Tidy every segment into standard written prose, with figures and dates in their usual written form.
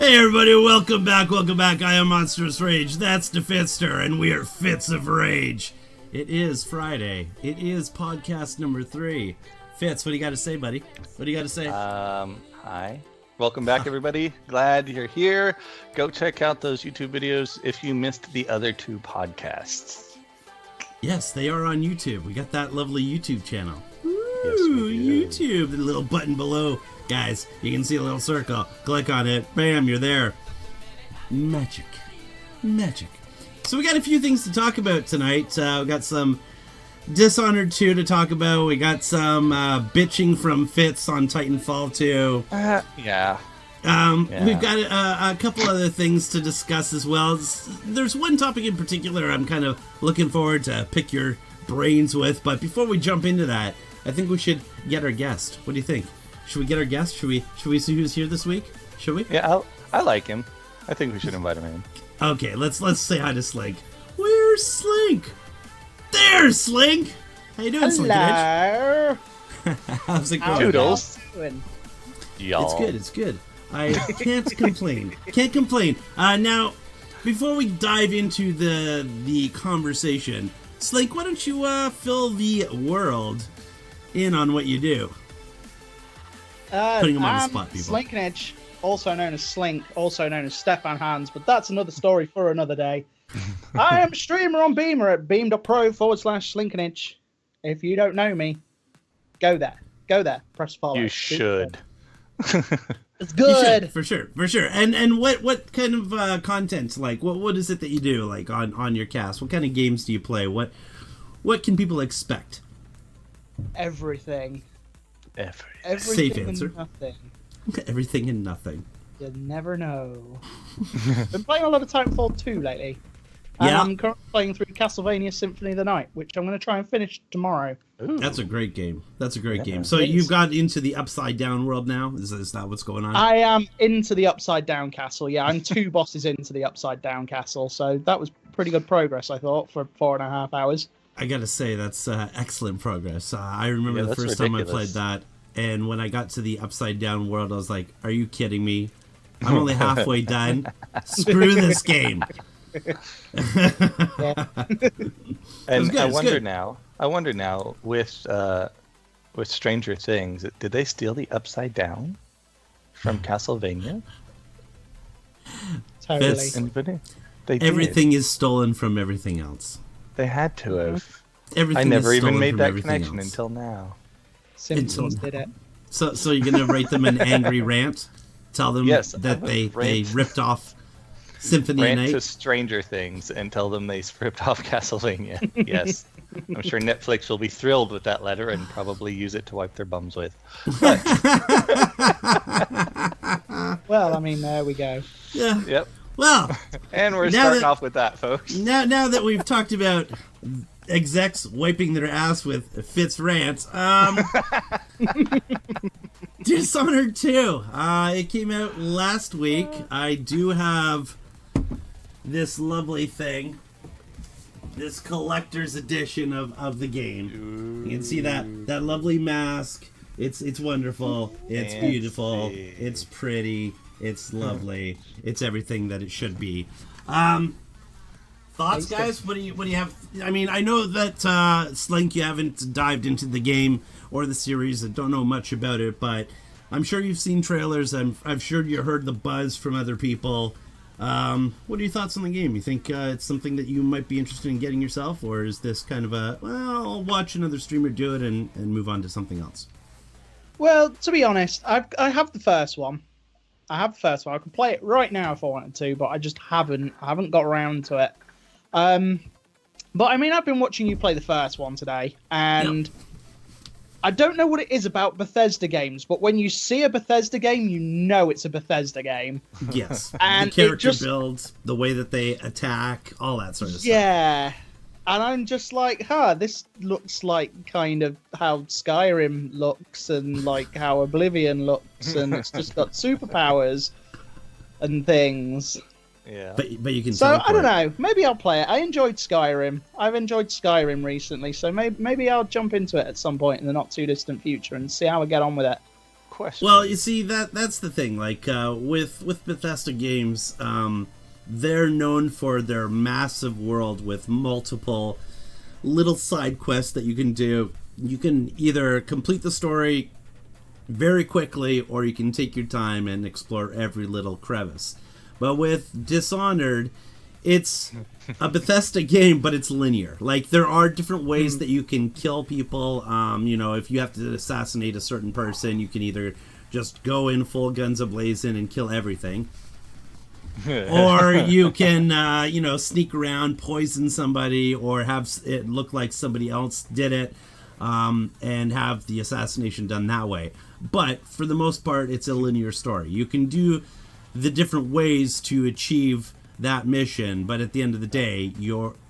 Hey everybody, welcome back. I am Monstrous Rage. That's the Fitzster, and we are Fits of Rage. It is Friday. It is podcast number 3. Fitz, what do you got to say, buddy? What do you got to say? Hi. Welcome back, everybody. Glad you're here. Go check out those YouTube videos if you missed the other 2 podcasts. Yes, they are on YouTube. We got that lovely YouTube channel. Yes, we do. YouTube, the little button below. Guys, you can see a little circle. Click on it. Bam, you're there. Magic. So we got a few things to talk about tonight. We got some Dishonored 2 to talk about. We got some bitching from Fitz on Titanfall 2. Yeah. We've got a couple other things to discuss as well. There's one topic in particular I'm kind of looking forward to pick your brains with. But before we jump into that, I think we should get our guest. What do you think? Should we get our guest? Should we see who's here this week? Should we? Yeah, I like him. I think we should invite him in. Okay, let's say hi to Slink. Where's Slink? There's Slink! How you doing, Hello. Slinkage? How's it going? Toodles. Y'all. It's good. I can't complain. Now, before we dive into the conversation, Slink, why don't you fill the world in on what you do? Putting him on the spot, people. Slinkonage, also known as Slink, also known as Stefan Hans, but that's another story for another day. I am a streamer on Beamer at beam.pro/Slinkonage. If you don't know me, go there. Press follow. You should. It's good. You should, for sure. And what kind of content, like, what is it that you do, like, on your cast? What kind of games do you play? What can people expect? Everything. Safe answer. And nothing. Everything and nothing. You never know. Been playing a lot of Titanfall 2 lately. Yeah. I'm currently playing through Castlevania Symphony of the Night, which I'm going to try and finish tomorrow. Ooh. That's a great game. So you've got into the Upside Down world now? Is that what's going on? I am into the Upside Down Castle, yeah. I'm 2 bosses into the Upside Down Castle, so that was pretty good progress, I thought, for 4.5 hours. I gotta say, that's excellent progress. I remember the first time I played that, and when I got to the Upside Down world, I was like, are you kidding me? I'm only halfway done. Screw this game. And I wonder now with Stranger Things, did they steal the Upside Down from Castlevania? Totally. Everything is stolen from everything else. They had to have. Everything I never is even stolen made from that everything connection else. until now. Simpsons did it. So you're gonna write them an angry rant? Tell them that they ripped off Symphony Rant Night? to Stranger Things and tell them they ripped off Castlevania. Yes. I'm sure Netflix will be thrilled with that letter and probably use it to wipe their bums with. But... Well, I mean, there we go. Yeah. Yep. Well, and we're starting off with that, folks. Now that we've talked about execs wiping their ass with Fitz rants, Dishonored 2. It came out last week. I do have this lovely thing, this collector's edition of the game. You can see that lovely mask. It's wonderful. It's beautiful. It's pretty. It's lovely. It's everything that it should be. Thoughts, guys? What do you have? I mean, I know that Slink, you haven't dived into the game or the series. I don't know much about it, but I'm sure you've seen trailers. I'm sure you heard the buzz from other people. What are your thoughts on the game? You think it's something that you might be interested in getting yourself, or is this kind of I'll watch another streamer do it and move on to something else? Well, to be honest, I have the first one. I could play it right now if I wanted to, but I just haven't got around to it. But I mean, I've been watching you play the first one today, and I don't know what it is about Bethesda games, but when you see a Bethesda game, you know it's a Bethesda game. Yes. And the character builds, the way that they attack, all that sort of stuff. Yeah. And I'm just like, this looks like kind of how Skyrim looks and like how Oblivion looks, and it's just got superpowers and things. Yeah. But you can. So I don't know. Maybe I'll play it. I enjoyed Skyrim. I've enjoyed Skyrim recently, so maybe I'll jump into it at some point in the not too distant future and see how I get on with it. question. Well, you see, that's the thing. Like with Bethesda games, they're known for their massive world with multiple little side quests that you can do. You can either complete the story very quickly, or you can take your time and explore every little crevice. But with Dishonored, it's a Bethesda game, but it's linear. Like, there are different ways that you can kill people. If you have to assassinate a certain person, you can either just go in full guns a-blazing and kill everything. Or you can, sneak around, poison somebody, or have it look like somebody else did it, and have the assassination done that way. But for the most part, it's a linear story. You can do the different ways to achieve that mission, but at the end of the day,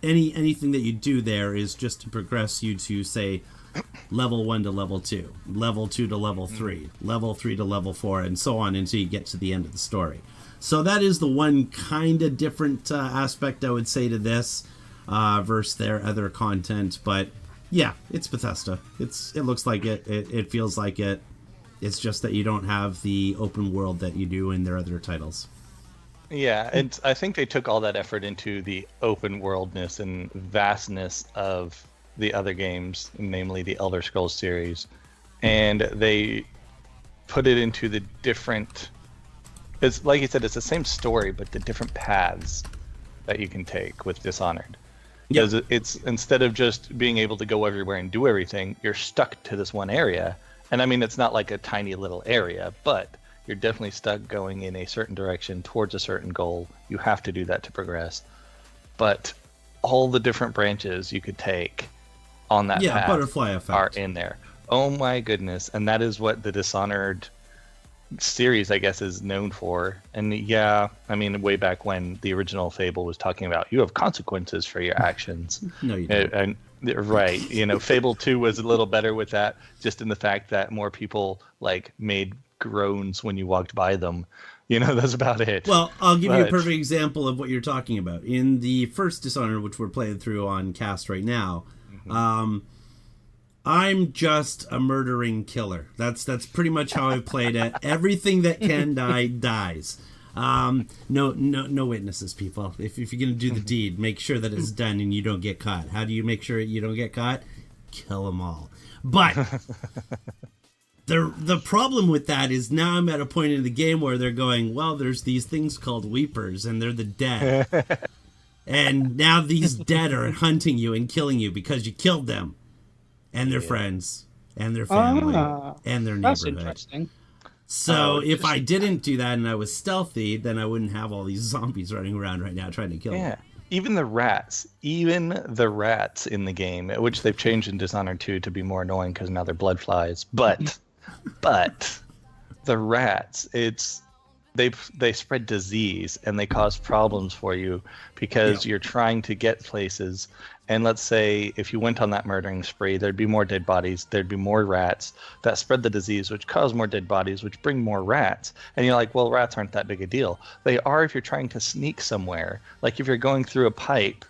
anything that you do there is just to progress you to, say, level 1 to level 2, level 2 to level 3, level 3 to level 4, and so on until you get to the end of the story. So that is the one kind of different aspect I would say to this versus their other content. But yeah, it's Bethesda. It looks like it. It feels like it. It's just that you don't have the open world that you do in their other titles. Yeah, and I think they took all that effort into the open worldness and vastness of the other games, namely the Elder Scrolls series, and they put it into the different... It's like you said, it's the same story, but the different paths that you can take with Dishonored. Because it's, instead of just being able to go everywhere and do everything, you're stuck to this one area. And I mean, it's not like a tiny little area, but you're definitely stuck going in a certain direction towards a certain goal. You have to do that to progress. But all the different branches you could take on that path butterfly effect are in there. Oh my goodness. And that is what the Dishonored series, I guess, is known for. And yeah, I mean, way back when the original Fable was talking about you have consequences for your actions. No, you don't. And right, Fable 2 was a little better with that, just in the fact that more people like made groans when you walked by them. That's about it. Well, I'll give you a perfect example of what you're talking about. In the first Dishonored, which we're playing through on cast right now, I'm just a murdering killer. That's pretty much how I played it. Everything that can die dies. No witnesses, people. If you're gonna do the deed, make sure that it's done and you don't get caught. How do you make sure you don't get caught? Kill them all. But the problem with that is now I'm at a point in the game where they're going, well, there's these things called weepers, and they're the dead. And now these dead are hunting you and killing you because you killed them. And their friends, and their family, and their neighborhood. That's interesting. So if I didn't do that and I was stealthy, then I wouldn't have all these zombies running around right now trying to kill me. Yeah, even the rats in the game, which they've changed in Dishonored 2 to be more annoying because now they're blood flies. But the rats, they spread disease and they cause problems for you because you're trying to get places. And let's say if you went on that murdering spree, there'd be more dead bodies, there'd be more rats that spread the disease, which cause more dead bodies, which bring more rats. And you're like, well, rats aren't that big a deal. They are if you're trying to sneak somewhere. Like if you're going through a pipe,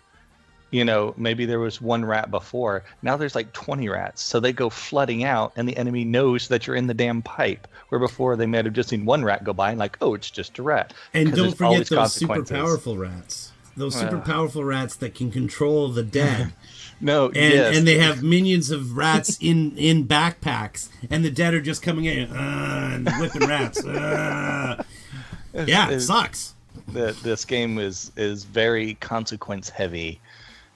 maybe there was one rat before. Now there's like 20 rats. So they go flooding out and the enemy knows that you're in the damn pipe. Where before they might have just seen one rat go by and like, oh, it's just a rat. And don't forget those super powerful rats. Those super powerful rats that can control the dead. And they have minions of rats in backpacks, and the dead are just coming in and whipping rats. It sucks. This game is very consequence heavy,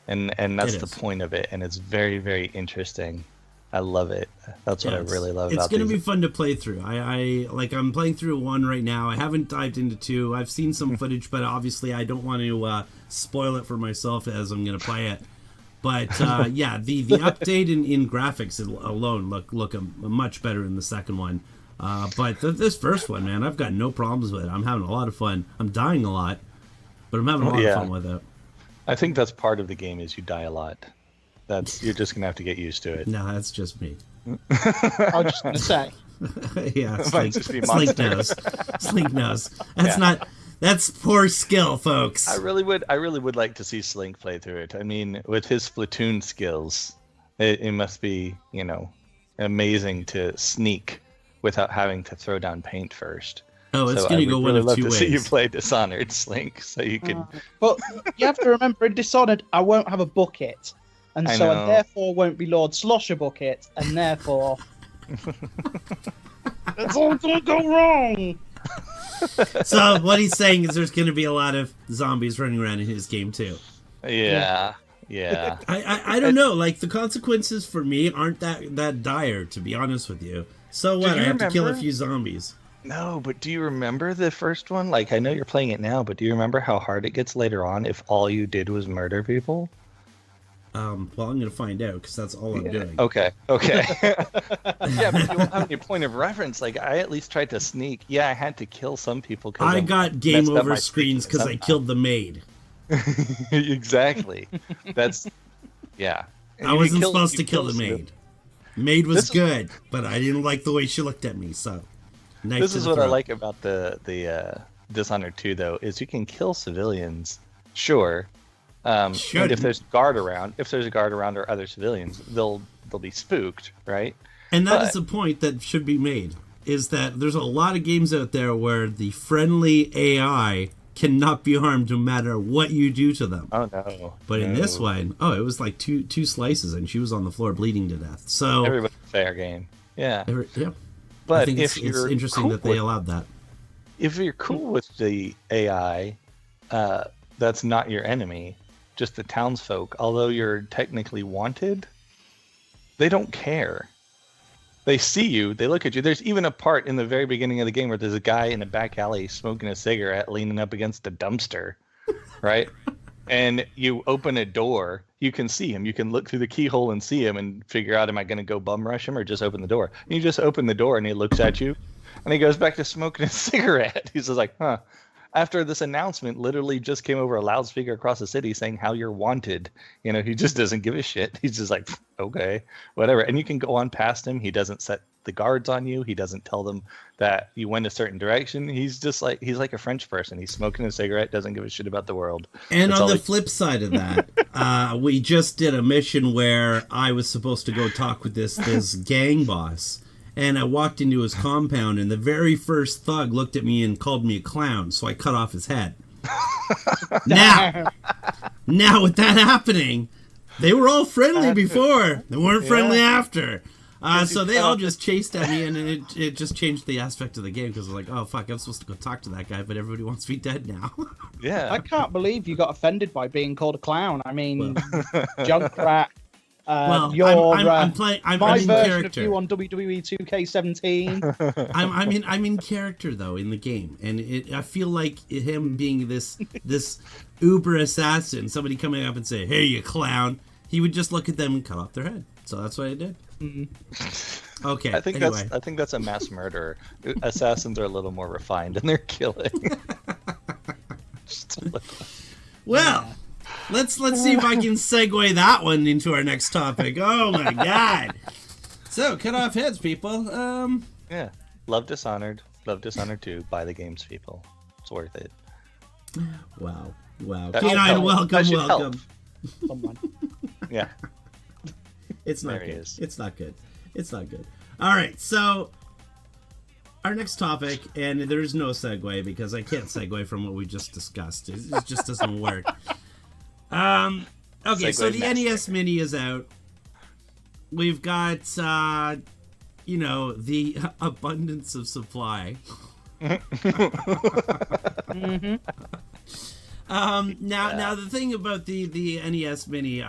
and that's the point of it, and it's very, very interesting. I love it. That's what I really love about it. It's going to be fun to play through. I'm playing through 1 right now. I haven't dived into 2. I've seen some footage, but obviously I don't want to spoil it for myself as I'm going to play it. But the update in graphics alone look much better in the second one. But this first one, man, I've got no problems with it. I'm having a lot of fun. I'm dying a lot, but I'm having a lot of fun with it. I think that's part of the game is you die a lot. You're just gonna have to get used to it. No, that's just me. I was just gonna say. Yeah, Slink knows. Slink knows. That's poor skill, folks. I really would like to see Slink play through it. I mean, with his Splatoon skills, it must be amazing to sneak without having to throw down paint first. Oh, it's So going I to go would one really of love two to ways. see you play Dishonored, Slink, so you could. But you have to remember, in Dishonored, I won't have a bucket, and I so I know. therefore won't be Lord Slosher Bucket, and therefore that's all gonna go wrong. So what he's saying is there's going to be a lot of zombies running around in his game too. Yeah. I don't know. Like, the consequences for me aren't that dire, to be honest with you. So what? I you have to kill a remember? few zombies. No, but do you remember the first one? Like, I know you're playing it now, but do you remember how hard it gets later on if all you did was murder people? Well, I'm going to find out because that's all I'm doing. Okay. Yeah, but you don't have any point of reference. Like, I at least tried to sneak. Yeah, I had to kill some people. I got game over screens because I killed the maid. Exactly. That's, yeah. And I you wasn't kill- supposed you to kill the some- maid. Maid was This is- good, but I didn't like the way she looked at me, so... knife This to is the what I throat. like about the Dishonored 2, though, is you can kill civilians, sure. And Should. if there's a guard around, or other civilians, they'll be spooked, right? And that But- is the point that should be made, is that there's a lot of games out there where the friendly AI cannot be harmed no matter what you do to them. Oh no! But in this No. one, it was like two slices and she was on the floor bleeding to death. So, Everybody's fair game. Yeah. yeah. But I think if it's you're interesting cool that they with- allowed that. if you're cool with the AI, that's not your enemy, just the townsfolk. Although you're technically wanted, they don't care. They see you, they look at you. There's even a part in the very beginning of the game where there's a guy in a back alley smoking a cigarette leaning up against a dumpster, right? And you open a door, you can see him. You can look through the keyhole and see him and figure out, am I going to go bum rush him or just open the door? And you just open the door and he looks at you and he goes back to smoking a cigarette. He's just like, huh. After this announcement literally just came over a loudspeaker across the city saying how you're wanted. You know, he just doesn't give a shit. He's just like, okay, whatever. And you can go on past him. He doesn't set the guards on you. He doesn't tell them that you went a certain direction. He's just like, he's like a French person. He's smoking a cigarette, doesn't give a shit about the world. And That's on all the he- flip side of that, we just did a mission where I was supposed to go talk with this gang boss. And I walked into his compound, and the very first thug looked at me and called me a clown, so I cut off his head. Now with that happening, they were all friendly before. They weren't friendly after. So they all just chased at me, and it just changed the aspect of the game, because I was like, oh, fuck, I'm supposed to go talk to that guy, but everybody wants to be dead now. Yeah. I can't believe you got offended by being called a clown. I mean, Junkrat. Well, You're I'm playing. I'm my in version character. of you on WWE 2K17. I'm in character though in the game, and I feel like him being this uber assassin, somebody coming up and say, "Hey, you clown," he would just look at them and cut off their head. So that's what I did. Okay. I think that's a mass murderer. Assassins are a little more refined in their killing. Just a little. Well, let's see if I can segue that one into our next topic. Oh my god! So cut off heads, people. Yeah. Love Dishonored. Love Dishonored 2. Buy the games, people. It's worth it. Wow. That should Canine, help. welcome. That should help. Someone. Yeah. It's not There he good. is. It's not good. It's not good. All right, so our next topic, and there's no segue because I can't segue from what we just discussed. It just doesn't work. Okay, so the Segue NES Mini is out. We've got, the abundance of supply. Now the thing about the NES Mini,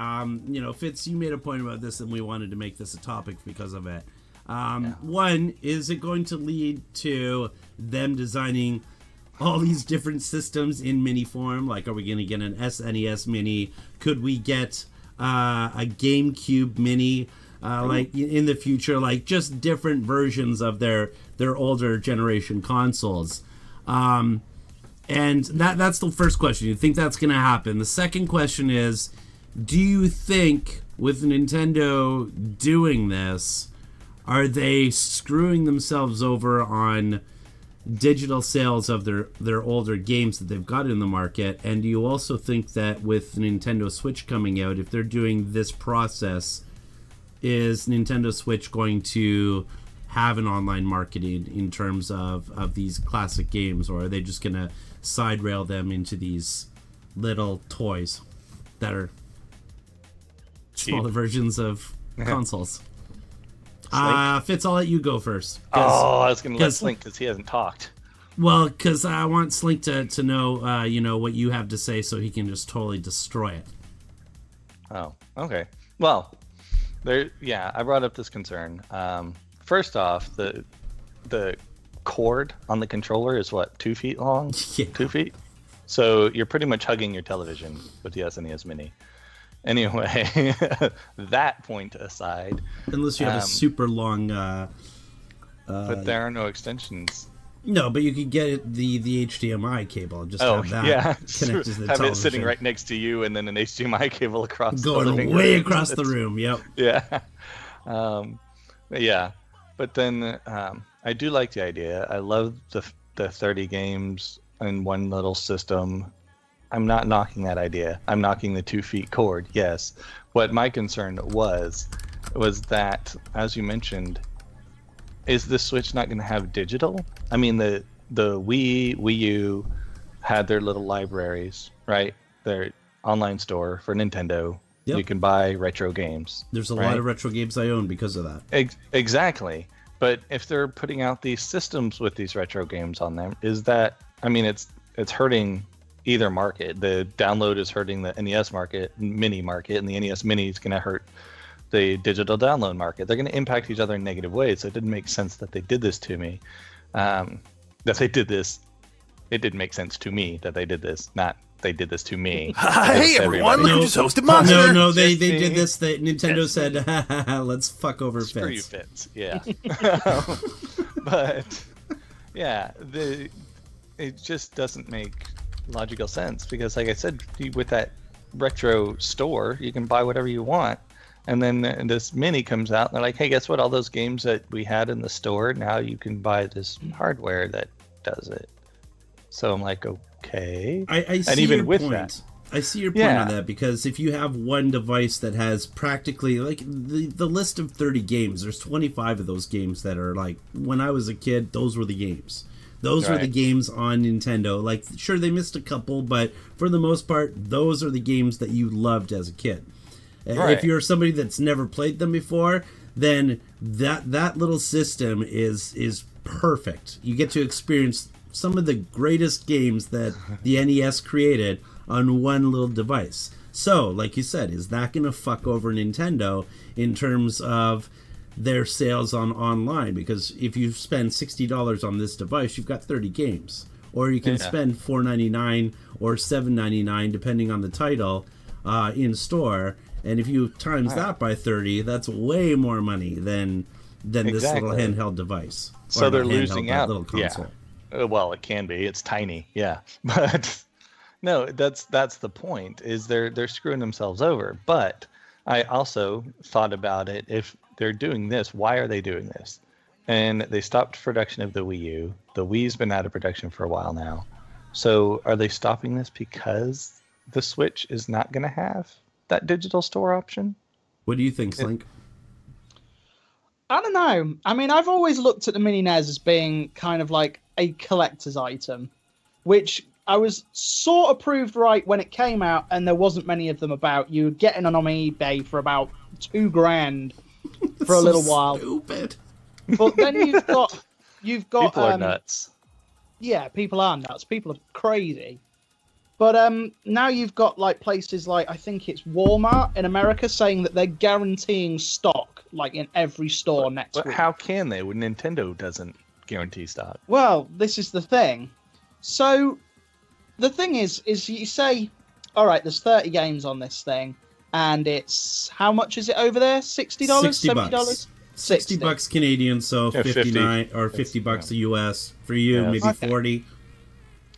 Fitz, you made a point about this, and we wanted to make this a topic because of it. One, is it going to lead to them designing all these different systems in mini form? Like, are we going to get an SNES Mini? Could we get a GameCube Mini? Like in the future, like just different versions of their older generation consoles. And that's the first question. You think that's going to happen? The second question is, do you think with Nintendo doing this, are they screwing themselves over on digital sales of their older games that they've got in the market? And do you also think that with Nintendo Switch coming out, if they're doing this process, is Nintendo Switch going to have an online marketing in terms of these classic games, or are they just gonna side rail them into these little toys that are smaller versions of consoles? Fitz, I'll let you go first. I was gonna let Slink because he hasn't talked. Well, because I want Slink to know, what you have to say, so he can just totally destroy it. Oh, okay. Well, I brought up this concern. First off, the cord on the controller is what, 2 feet long? Yeah. 2 feet? So you're pretty much hugging your television with the SNES Mini. Anyway, that point aside. Unless you have a super long... but there are no extensions. No, but you could get the HDMI cable and just have that connected to the have television. It sitting right next to you, and then an HDMI cable across going the living room. way across the room. Yep. Yeah. But then I do like the idea. I love the 30 games in one little system. I'm not knocking that idea. I'm knocking the 2 feet cord. Yes. What my concern was that, as you mentioned, is the Switch not going to have digital? I mean, the Wii U had their little libraries, right? Their online store for Nintendo. Yep. You can buy retro games. There's a lot of retro games I own because of that. Exactly. But if they're putting out these systems with these retro games on them, it's hurting either market. The download is hurting the NES mini market, and the NES Mini is going to hurt the digital download market. They're going to impact each other in negative ways. So it didn't make sense that they did this to me. It did make sense to me that they did this, not they did this to me. Hey everyone, look who just hosted Monster! No, they did this. Nintendo said, let's fuck over Fitz. Screw you, Fitz. Yeah. But, yeah, it just doesn't make logical sense because, like I said, with that retro store, you can buy whatever you want. And then this mini comes out, and they're like, hey, guess what? All those games that we had in the store, now you can buy this hardware that does it. So I'm like, okay. I see your point. I see your point on that, because if you have one device that has practically, like, the list of 30 games, there's 25 of those games that are, like, when I was a kid, those were the games. Those were the games on Nintendo. Like, sure, they missed a couple, but for the most part, those are the games that you loved as a kid. Right. If you're somebody that's never played them before, then that little system is perfect. You get to experience some of the greatest games that the NES created on one little device. So, like you said, is that going to fuck over Nintendo in terms of their sales on online? Because if you spend $60 on this device, you've got 30 games. Or you can spend $4.99 or $7.99, depending on the title, in store. And if you times that by 30, that's way more money than this little handheld device. So they're losing out. Little console. Yeah. Well, it can be. It's tiny. Yeah. But no, that's the point. Is they're screwing themselves over. But I also thought about it. If they're doing this, why are they doing this? And they stopped production of the Wii U. The Wii's been out of production for a while now. So are they stopping this because the Switch is not going to have that digital store option? What do you think, Slink? I don't know. I mean, I've always looked at the Mini NES as being kind of like a collector's item, which I was sort of proved right when it came out, and there wasn't many of them about. You would get them on eBay for about $2,000 for a little while. Stupid. But then you've got people are nuts. Yeah, people are nuts. People are crazy. But now you've got like places like, I think it's Walmart in America, saying that they're guaranteeing stock like in every store next week. How can they when Nintendo doesn't guarantee stock? Well, this is the thing. So the thing is you say, all right, there's 30 games on this thing, and it's, how much is it over there? $60? $70? $60 Canadian, so 59 or $50 US for you, maybe 40.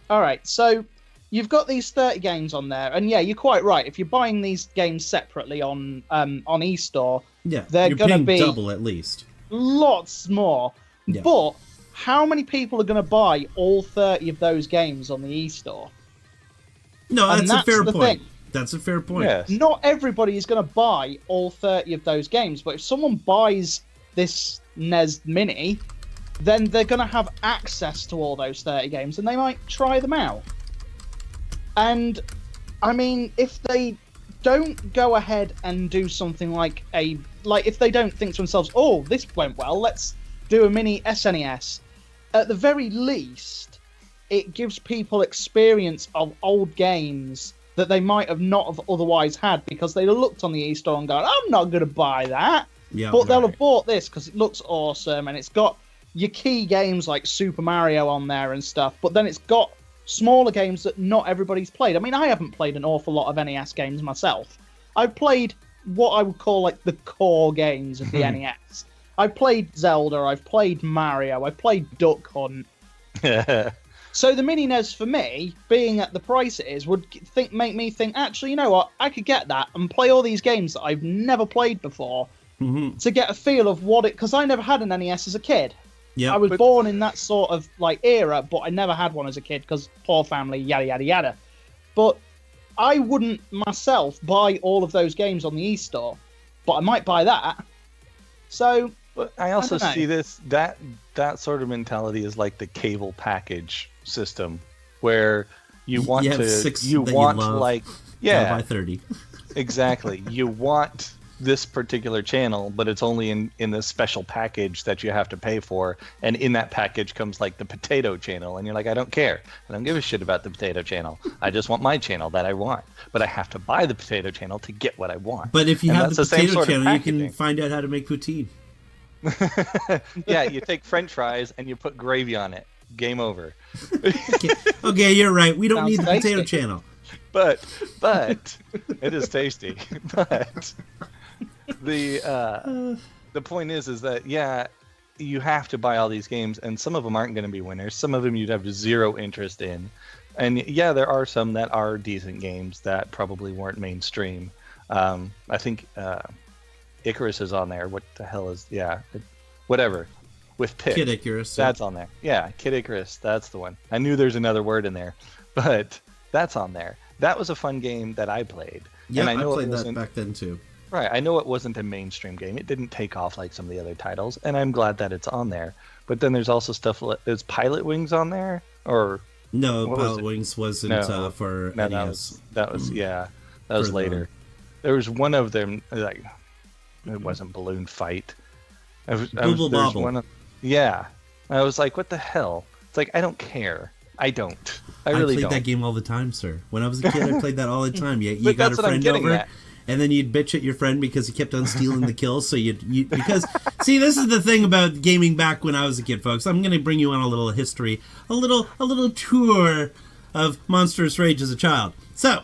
All right, so you've got these 30 games on there, and yeah, you're quite right. If you're buying these games separately on eStore, they're going to be double at least. Lots more. Yeah. But how many people are going to buy all 30 of those games on the eStore? No, that's a fair point. That's a fair point. Yes. Not everybody is going to buy all 30 of those games, but if someone buys this NES Mini, then they're going to have access to all those 30 games, and they might try them out. And, I mean, if they don't go ahead and do something like if they don't think to themselves, oh, this went well, let's do a mini SNES, at the very least, it gives people experience of old games that they might have not have otherwise had, because they looked on the eStore and gone, I'm not going to buy that. Yeah, but they'll have bought this because it looks awesome, and it's got your key games like Super Mario on there and stuff, but then it's got smaller games that not everybody's played. I mean, I haven't played an awful lot of NES games myself. I've played what I would call like the core games of the NES. I've played Zelda, I've played Mario, I've played Duck Hunt. So the mini NES for me, being at the price it is, would make me think, actually, you know what, I could get that and play all these games that I've never played before to get a feel of what it... Because I never had an NES as a kid. Yeah, I was born in that sort of like era, but I never had one as a kid because poor family, yada, yada, yada. But I wouldn't myself buy all of those games on the eStore, but I might buy that. So... But I also see this, that sort of mentality is like the cable package system, where you want buy 30. Exactly. You want this particular channel, but it's only in this special package that you have to pay for, and in that package comes like the potato channel, and you're like, I don't care. I don't give a shit about the potato channel. I just want my channel that I want, but I have to buy the potato channel to get what I want. But if you have the potato channel, you can find out how to make poutine. Yeah, you take French fries and you put gravy on it. Game over. Okay, you're right. We don't need the potato channel. But it is tasty. But the point is that you have to buy all these games, and some of them aren't going to be winners. Some of them you'd have zero interest in, and yeah, there are some that are decent games that probably weren't mainstream. I think. Icarus is on there. What the hell is... Yeah, whatever. With Pick. Kid Icarus. That's on there. Yeah, Kid Icarus. That's the one. I knew there's another word in there, but that's on there. That was a fun game that I played. Yeah, and I played that back then too. Right, I know it wasn't a mainstream game. It didn't take off like some of the other titles, and I'm glad that it's on there. But then there's also stuff... Is Pilot Wings on there? Or... No, Pilot Wings wasn't for no, NES. That was later. There was one of them... like. It wasn't Balloon Fight. Bubble Bobble. Yeah. I was like, what the hell? It's like, I don't care. I don't. I really played don't. that game all the time, sir. When I was a kid, I played that all the time. You got a friend over, and then you'd bitch at your friend because he kept on stealing the kills. So see, this is the thing about gaming back when I was a kid, folks. I'm going to bring you on a little history, a little tour of Monstrous Rage as a child. So,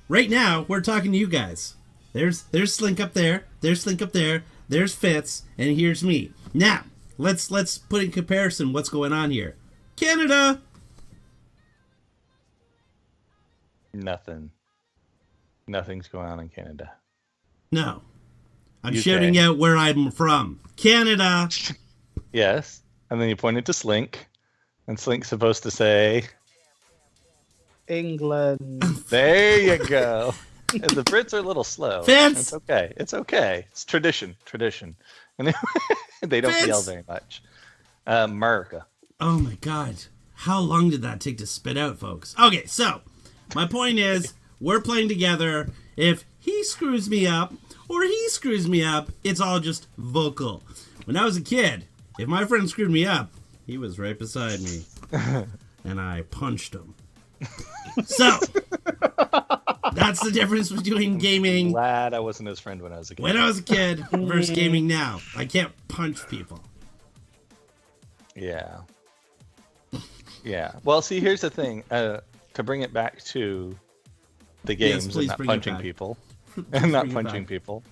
right now, we're talking to you guys. There's Slink up there. There's Slink up there. There's Fitz, and here's me. Now, let's put in comparison what's going on here. Canada. Nothing's going on in Canada. No, I'm shouting out where I'm from. Canada. Yes, and then you pointed to Slink, and Slink's supposed to say England. There you go. The Brits are a little slow. Fitz! It's okay. It's tradition. And they don't Fitz! yell very much. America. Oh my God. How long did that take to spit out, folks? Okay, so my point is, we're playing together. If he screws me up or he screws me up, it's all just vocal. When I was a kid, if my friend screwed me up, he was right beside me. And I punched him. So... That's the difference between gaming. Glad I wasn't his friend when I was a kid. When I was a kid versus gaming now. I can't punch people. Yeah. Yeah. Well, see, here's the thing. To bring it back to the games and not punching people,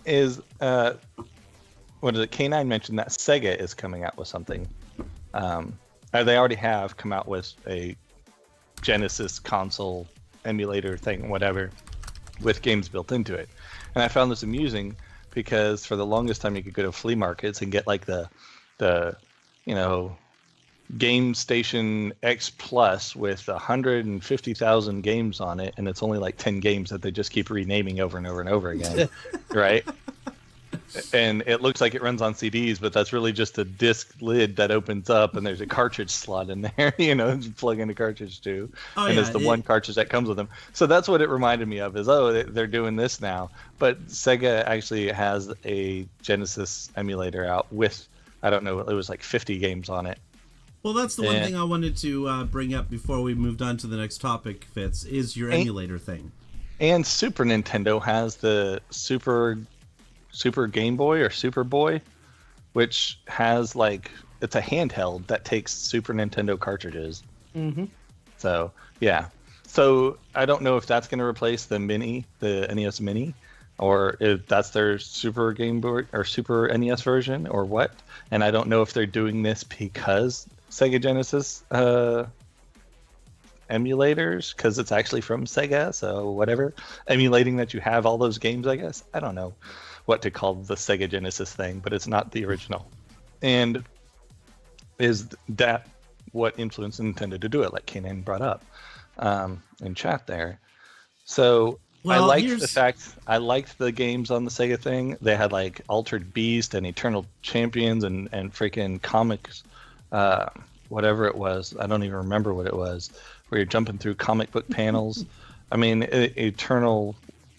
is what is it? K9 mentioned that Sega is coming out with something. They already have come out with a Genesis console emulator thing, whatever, with games built into it. And I found this amusing because for the longest time you could go to flea markets and get like the Game Station X Plus with 150,000 games on it, and it's only like 10 games that they just keep renaming over and over and over again, right? and it looks like it runs on CDs, but that's really just a disc lid that opens up, and there's a cartridge slot in there, to plug in a cartridge to, and it's the one cartridge that comes with them. So that's what it reminded me of, is they're doing this now. But Sega actually has a Genesis emulator out with, I don't know, it was like 50 games on it. Well, that's the one thing I wanted to bring up before we moved on to the next topic, Fitz, is your emulator thing. And Super Nintendo has the Super Game Boy or Super Boy, which has it's a handheld that takes Super Nintendo cartridges. Mm-hmm. So yeah, so I don't know if that's going to replace the NES Mini, or if that's their Super Game Boy or Super NES version, or what. And I don't know if they're doing this because Sega Genesis emulators, because it's actually from Sega, so whatever, emulating that you have all those games, I guess. I don't know what to call the Sega Genesis thing, but it's not the original. And is that what influenced Nintendo to do it, like Kanan brought up in chat there. So I liked the games on the Sega thing. They had Altered Beast and Eternal Champions and freaking comics, whatever it was. I don't even remember what it was, where you're jumping through comic book panels. I mean, Eternal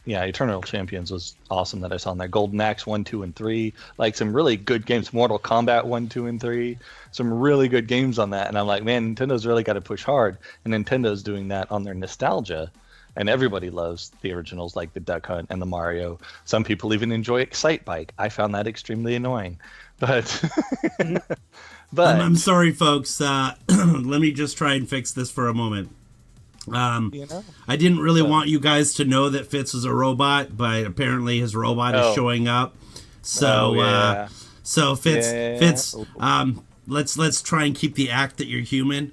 Champions was awesome that I saw in there. Golden Axe 1, 2, and 3. Some really good games. Mortal Kombat 1, 2, and 3. Some really good games on that. And I'm like, man, Nintendo's really got to push hard. And Nintendo's doing that on their nostalgia. And everybody loves the originals like the Duck Hunt and the Mario. Some people even enjoy Excite Bike. I found that extremely annoying. But I'm sorry, folks. Let me just try and fix this for a moment. I didn't really want you guys to know that Fitz was a robot, but apparently his robot is showing up. So, so Fitz, let's try and keep the act that you're human.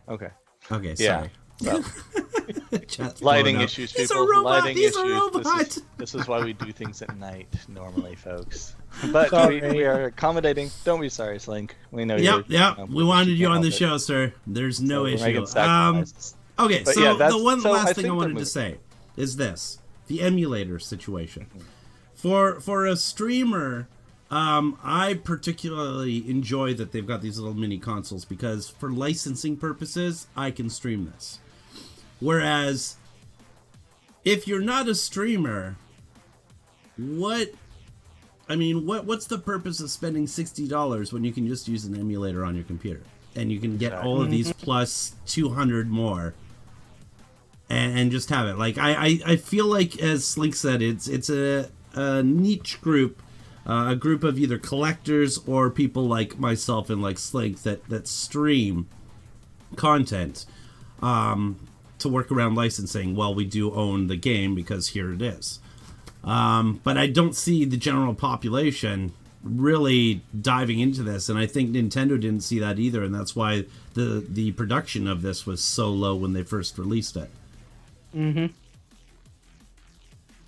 Okay. Okay. Sorry. So. Lighting issues, people. He's a robot. Lighting He's issues. a robot. This is why we do things at night normally, folks. But we are accommodating. Don't be sorry, Slink. We know you. Yep. We wanted you on the show, sir. There's no issue. Okay, but so the last thing I wanted to say is this: the emulator situation. For a streamer, I particularly enjoy that they've got these little mini consoles, because for licensing purposes, I can stream this. Whereas, if you're not a streamer, what's the purpose of spending $60 when you can just use an emulator on your computer? And you can get all of these plus 200 more and just have it. I feel like, as Slink said, it's a niche group, a group of either collectors or people like myself and like Slink that stream content to work around licensing. Well, we do own the game because here it is. But I don't see the general population really diving into this, and I think Nintendo didn't see that either, and that's why the production of this was so low when they first released it. Mm-hmm.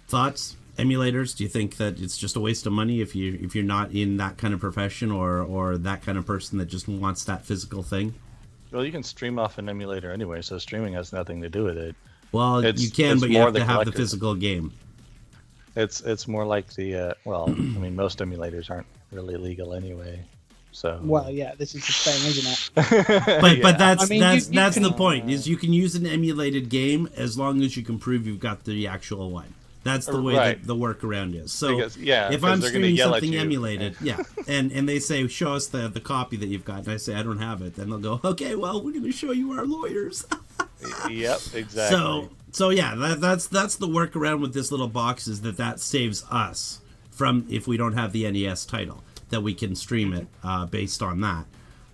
Thoughts? Emulators? Do you think that it's just a waste of money if you're not in that kind of profession or that kind of person that just wants that physical thing? Well, you can stream off an emulator anyway, so streaming has nothing to do with it. Well, you can, but you have to have the physical game. It's more like the most emulators aren't really legal anyway. So well, yeah, this is the thing, isn't it? But that's the point. Is you can use an emulated game as long as you can prove you've got the actual one. That's the way that the workaround is. So if I'm streaming something emulated, and they say, show us the copy that you've got, and I say I don't have it, then they'll go, okay, well, we're going to show you our lawyers. Yep, exactly. So yeah, that's the workaround with this little box, is that saves us from, if we don't have the NES title, that we can stream it based on that.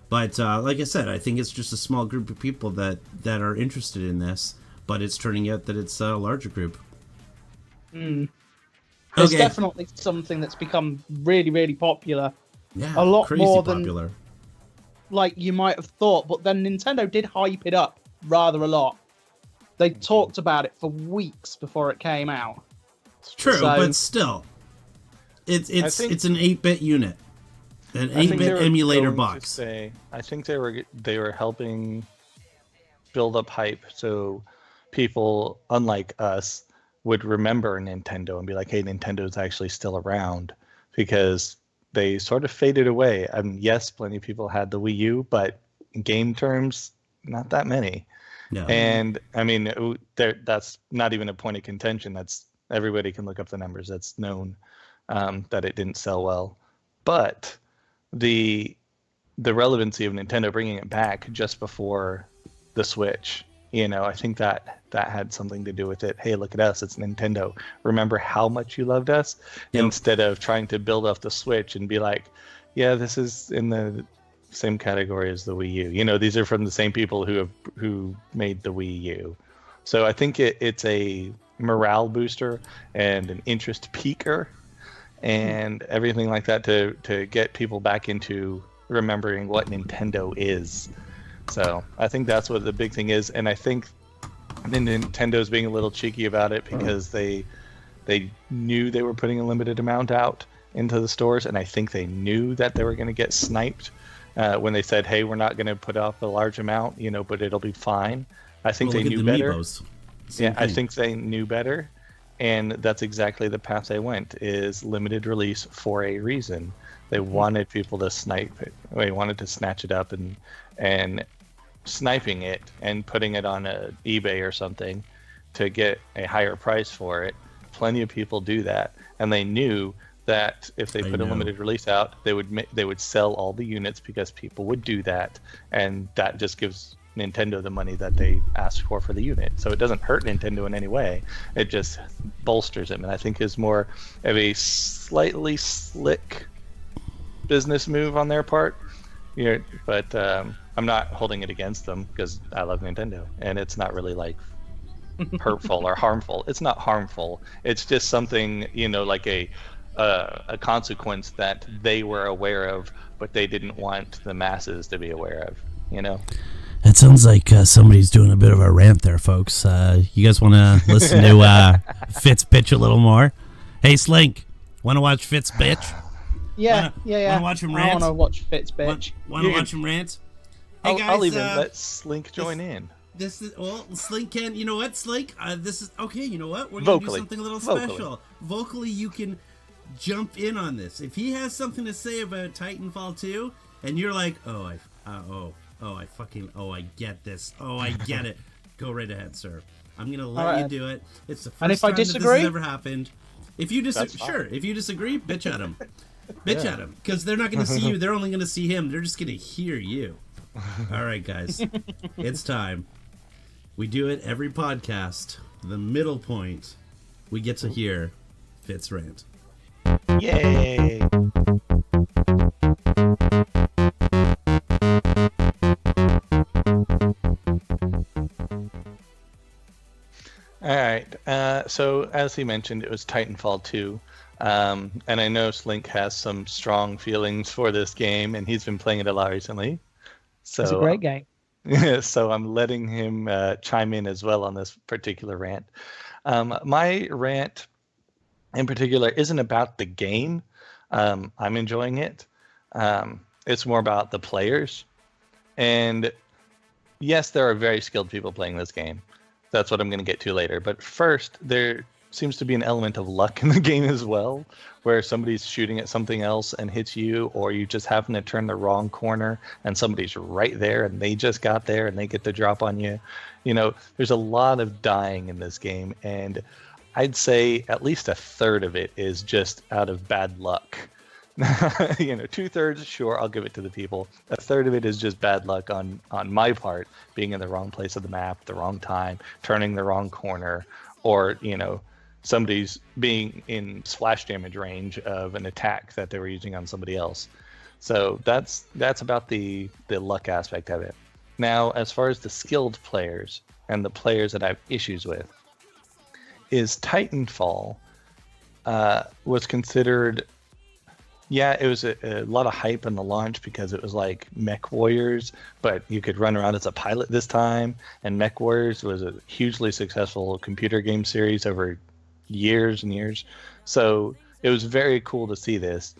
But like I said, I think it's just a small group of people that are interested in this, but it's turning out that it's a larger group. It's definitely something that's become really, really popular. Yeah, a lot crazy more popular. than like you might have thought. But then Nintendo did hype it up rather a lot. They talked about it for weeks before it came out. True, but still, it's an 8-bit unit, an 8-bit emulator box. I think they were helping build up hype so people, unlike us, would remember Nintendo and be like, hey, Nintendo's actually still around. because they sort of faded away. Yes, plenty of people had the Wii U, but in game terms, not that many. No. And I mean, that's not even a point of contention. That's everybody can look up the numbers. That's known that it didn't sell well. But the relevancy of Nintendo bringing it back just before the Switch, I think that had something to do with it. Hey, look at us, it's Nintendo. Remember how much you loved us? Yep. Instead of trying to build off the Switch and be like, yeah, this is in the same category as the Wii U. These are from the same people who made the Wii U. So I think it's a morale booster and an interest piquer and everything like that to get people back into remembering what Nintendo is. So I think that's what the big thing is, and I think Nintendo's being a little cheeky about it because they knew they were putting a limited amount out into the stores, and I think they knew that they were going to get sniped when they said, "Hey, we're not going to put up a large amount, but it'll be fine." I think they knew better. I think they knew better, and that's exactly the path they went. Is limited release for a reason. They wanted people to snipe it. They wanted to snatch it up and sniping it and putting it on eBay or something to get a higher price for it. Plenty of people do that, and they knew that if they put a limited release out, they would sell all the units because people would do that, and that just gives Nintendo the money that they asked for the unit. So it doesn't hurt Nintendo in any way. It just bolsters them, and I think is more of a slightly slick business move on their part. But I'm not holding it against them because I love Nintendo, and it's not really like hurtful or harmful. It's not harmful. It's just something, like a consequence that they were aware of, but they didn't want the masses to be aware of. It sounds like somebody's doing a bit of a rant there, folks. You guys want to listen to Fitz bitch a little more? Hey, Slink, want to watch Fitz bitch? Yeah. Want to watch him rant? I want to watch Fitz bitch. Want to watch him rant? Hey, guys, I'll even let Slink join in. This is Slink can. You know what, Slink? This is okay. You know what? We're gonna Vocally. do something a little special. Vocally, you can jump in on this. If he has something to say about Titanfall 2, and you're like, I get this. I get it. Go right ahead, sir. I'm gonna let you do it. It's the first time that this has ever happened. If you disagree, If you disagree, bitch at him. Bitch at him, because they're not going to see you. They're only going to see him. They're just going to hear you. All right, guys, it's time. We do it every podcast. The middle point, we get to hear Fitz rant. Yay! All right. So as he mentioned, it was Titanfall 2. And I know Slink has some strong feelings for this game, and he's been playing it a lot recently. So, it's a great game. So I'm letting him chime in as well on this particular rant. My rant in particular isn't about the game. I'm enjoying it. It's more about the players. And yes, there are very skilled people playing this game. That's what I'm going to get to later. But first, there seems to be an element of luck in the game as well, where somebody's shooting at something else and hits you, or you just happen to turn the wrong corner and somebody's right there and they just got there and they get the drop on you. There's a lot of dying in this game, and I'd say at least a third of it is just out of bad luck. 2/3, sure, I'll give it to the people. A third of it is just bad luck on my part, being in the wrong place of the map, the wrong time, turning the wrong corner, or somebody's being in splash damage range of an attack that they were using on somebody else. So that's about the luck aspect of it. Now, as far as the skilled players and the players that I have issues with, is Titanfall was considered, it was a lot of hype in the launch because it was like Mech Warriors, but you could run around as a pilot this time, and Mech Warriors was a hugely successful computer game series over years and years. So it was very cool to see this,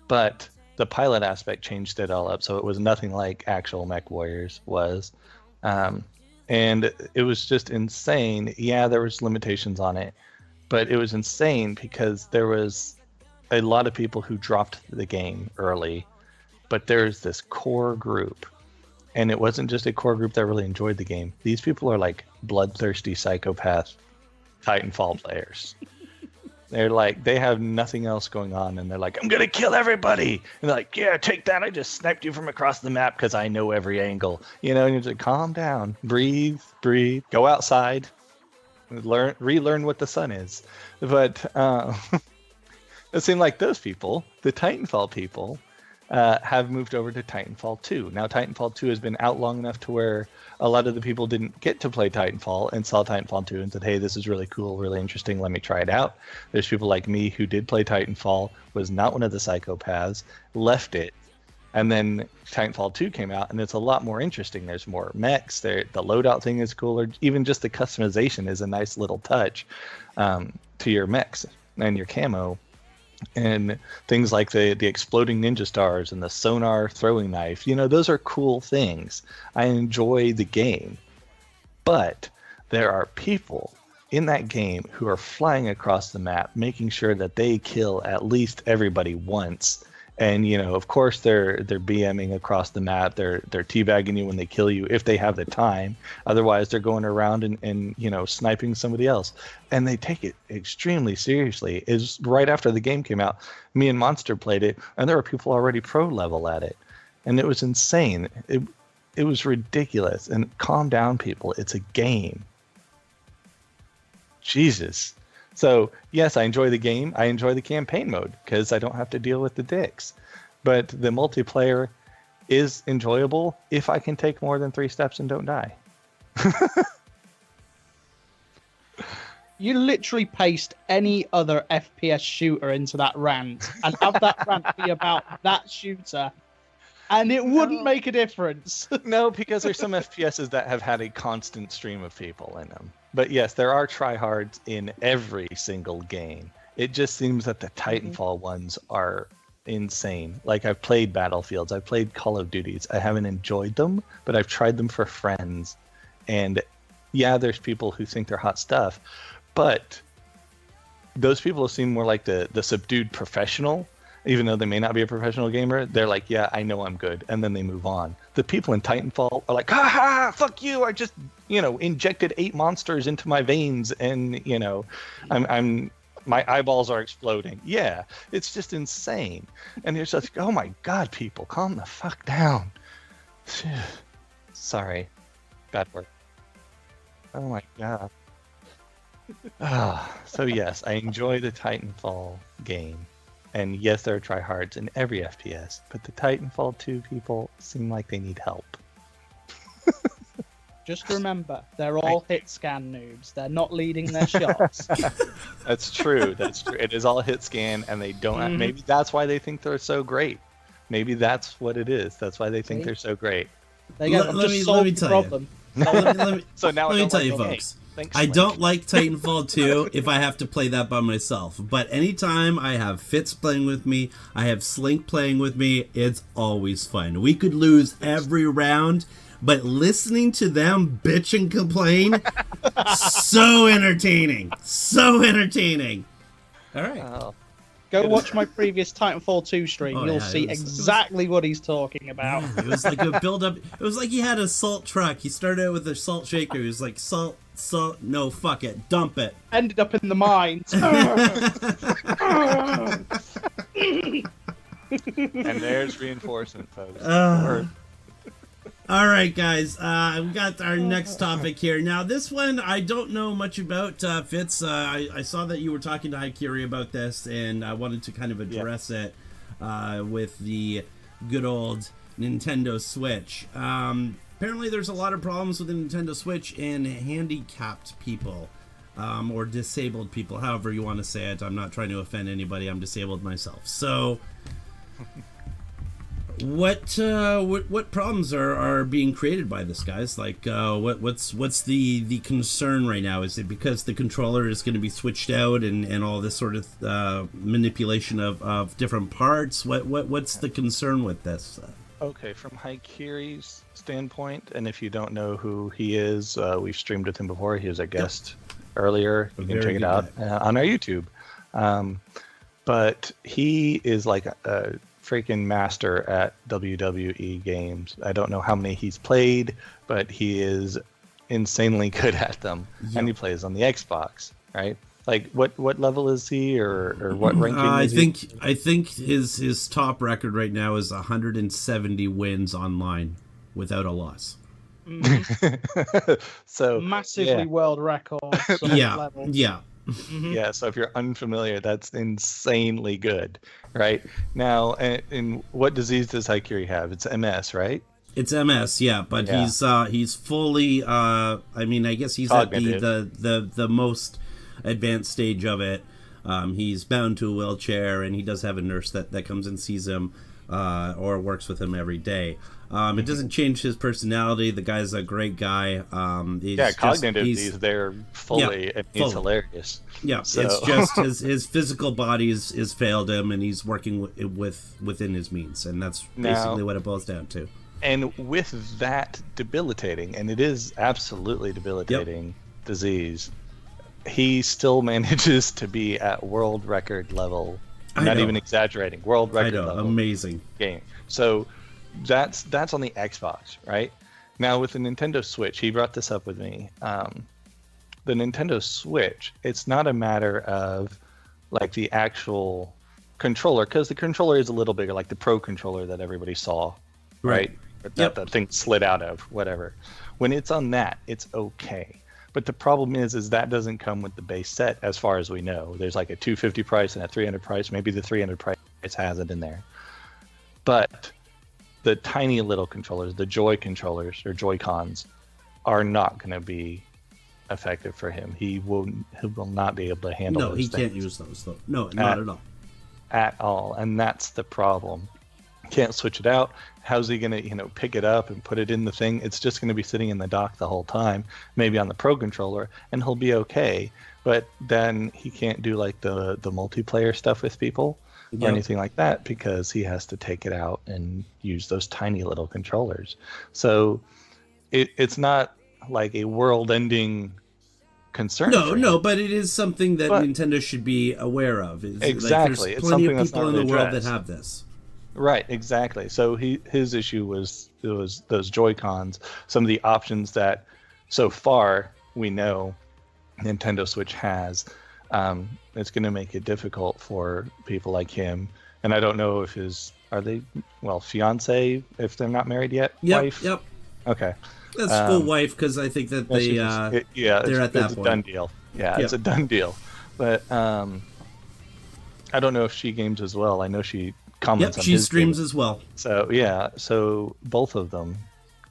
but the pilot aspect changed it all up. So it was nothing like actual Mech Warriors was. And it was just insane. Yeah, there was limitations on it, but it was insane because there was a lot of people who dropped the game early, but there's this core group. And it wasn't just a core group that really enjoyed the game. These people are like bloodthirsty psychopath Titanfall players. They're like, they have nothing else going on, and they're like, I'm gonna kill everybody. And they're like, yeah, take that. I just sniped you from across the map because I know every angle. You know, and you're like, calm down, breathe, go outside, relearn what the sun is. But it seemed like those people, the Titanfall people, have moved over to Titanfall 2. Now, Titanfall 2 has been out long enough to where a lot of the people didn't get to play Titanfall and saw Titanfall 2 and said, hey, this is really cool, really interesting, let me try it out. There's people like me who did play Titanfall, was not one of the psychopaths, left it, and then Titanfall 2 came out, and it's a lot more interesting. There's more mechs, the loadout thing is cooler, even just the customization is a nice little touch to your mechs and your camo. And things like the exploding ninja stars and the sonar throwing knife, you know, those are cool things. I enjoy the game. But there are people in that game who are flying across the map, making sure that they kill at least everybody once. And, you know, of course, they're BMing across the map. They're teabagging you when they kill you if they have the time. Otherwise, they're going around and you know, sniping somebody else. And they take it extremely seriously. It's right after the game came out, me and Monster played it, and there were people already pro level at it. And it was insane. It was ridiculous. And calm down, people. It's a game. Jesus. So, yes, I enjoy the game. I enjoy the campaign mode because I don't have to deal with the dicks. But the multiplayer is enjoyable if I can take more than 3 steps and don't die. You literally paste any other FPS shooter into that rant and have that rant be about that shooter, and it wouldn't make a difference. No, because there's some FPSs that have had a constant stream of people in them. But yes, there are tryhards in every single game. It just seems that the Titanfall ones are insane. Like, I've played Battlefields, I've played Call of Duties. I haven't enjoyed them, but I've tried them for friends. And yeah, there's people who think they're hot stuff, but those people seem more like the subdued professional. Even though they may not be a professional gamer, they're like, yeah, I know I'm good. And then they move on. The people in Titanfall are like, ha ha, fuck you. I just, you know, injected 8 monsters into my veins and, you know, my eyeballs are exploding. Yeah, it's just insane. And you're just like, oh my God, people, calm the fuck down. Sorry. Bad word. Oh my God. So yes, I enjoy the Titanfall game. And yes, there are tryhards in every FPS, but the Titanfall 2 people seem like they need help. Just remember, they're all hit scan noobs. They're not leading their shots. That's true. That's true. It is all hit scan, and they don't. Maybe that's why they think they're so great. Maybe that's what it is. That's why they think they're so great. There you go. Let me tell you. So now let me tell you, folks. I don't like Titanfall 2 if I have to play that by myself. But anytime I have Fitz playing with me, I have Slink playing with me, it's always fun. We could lose every round, but listening to them bitch and complain, so entertaining. So entertaining. All right. Oh. Go watch my previous Titanfall 2 stream. You'll see exactly what he's talking about. Yeah, it was like a build-up. It was like he had a salt truck. He started out with a salt shaker. He was like, salt, no, fuck it, dump it. Ended up in the mines. And there's reinforcement, folks. All right, guys. We got our next topic here. Now, this one I don't know much about, Fitz. I saw that you were talking to Haikiri about this, and I wanted to kind of address it with the good old Nintendo Switch. Apparently, there's a lot of problems with the Nintendo Switch and handicapped people, or disabled people, however you want to say it. I'm not trying to offend anybody. I'm disabled myself. So, what problems are being created by this, guys? Like, what's the concern right now? Is it because the controller is going to be switched out and all this sort of manipulation of different parts? What's the concern with this? Okay, from Haikiri's standpoint, and if you don't know who he is, we've streamed with him before. He was a guest earlier. You can check it out on our YouTube. but he is like a freaking master at WWE games. I don't know how many he's played, but he is insanely good at them. Yep. And he plays on the Xbox, right? Like what level is he, or what ranking is he? I think his top record right now is 170 wins online without a loss. So massively world record. Level. Yeah. Mm-hmm. Yeah, so if you're unfamiliar, that's insanely good, right? Now, and what disease does Haikiri have? It's MS, right? It's MS, yeah, but he's fully. I mean, I guess he's cognitive. At the most advanced stage of it. He's bound to a wheelchair, and he does have a nurse that comes and sees him or works with him every day. It doesn't change his personality. The guy's a great guy. Cognitive. He's there fully, and he's hilarious. Yeah, so. It's just his physical body is failed him, and he's working within his means, and that's basically what it boils down to. And with that debilitating, and it is absolutely debilitating disease, he still manages to be at world record level. Not even exaggerating. World record level. Amazing game. So that's on the Xbox, right? Now with the Nintendo Switch, he brought this up with me. The Nintendo Switch, it's not a matter of like the actual controller, because the controller is a little bigger, like the Pro controller that everybody saw, right? That the thing slid out of, whatever. When it's on that, it's okay. But the problem is that doesn't come with the base set, as far as we know. There's like a $250 price and a $300 price. Maybe the $300 price has it in there. But the tiny little controllers, the Joy controllers or Joy-Cons, are not going to be effective for him. He will not be able to handle those things. No, he can't use those, though. No, not at all. At all. And that's the problem. Can't switch it out. How's he gonna pick it up and put it in the thing? It's just gonna be sitting in the dock the whole time, maybe on the Pro controller, and he'll be okay. But then he can't do like the multiplayer stuff with people or anything like that, because he has to take it out and use those tiny little controllers. So it's not like a world-ending concern. No, but it is something that Nintendo should be aware of. Exactly. There's plenty of people in the world that have this. Right, exactly. So his issue was those Joy-Cons, some of the options that so far we know Nintendo Switch has. It's going to make it difficult for people like him. And I don't know if fiance, if they're not married yet, wife? Yep. Okay. That's full wife, because I think that they're at that point. It's a done deal. Yeah, it's a done deal. But I don't know if she games as well. I know she comments on she his streams game. as well. So both of them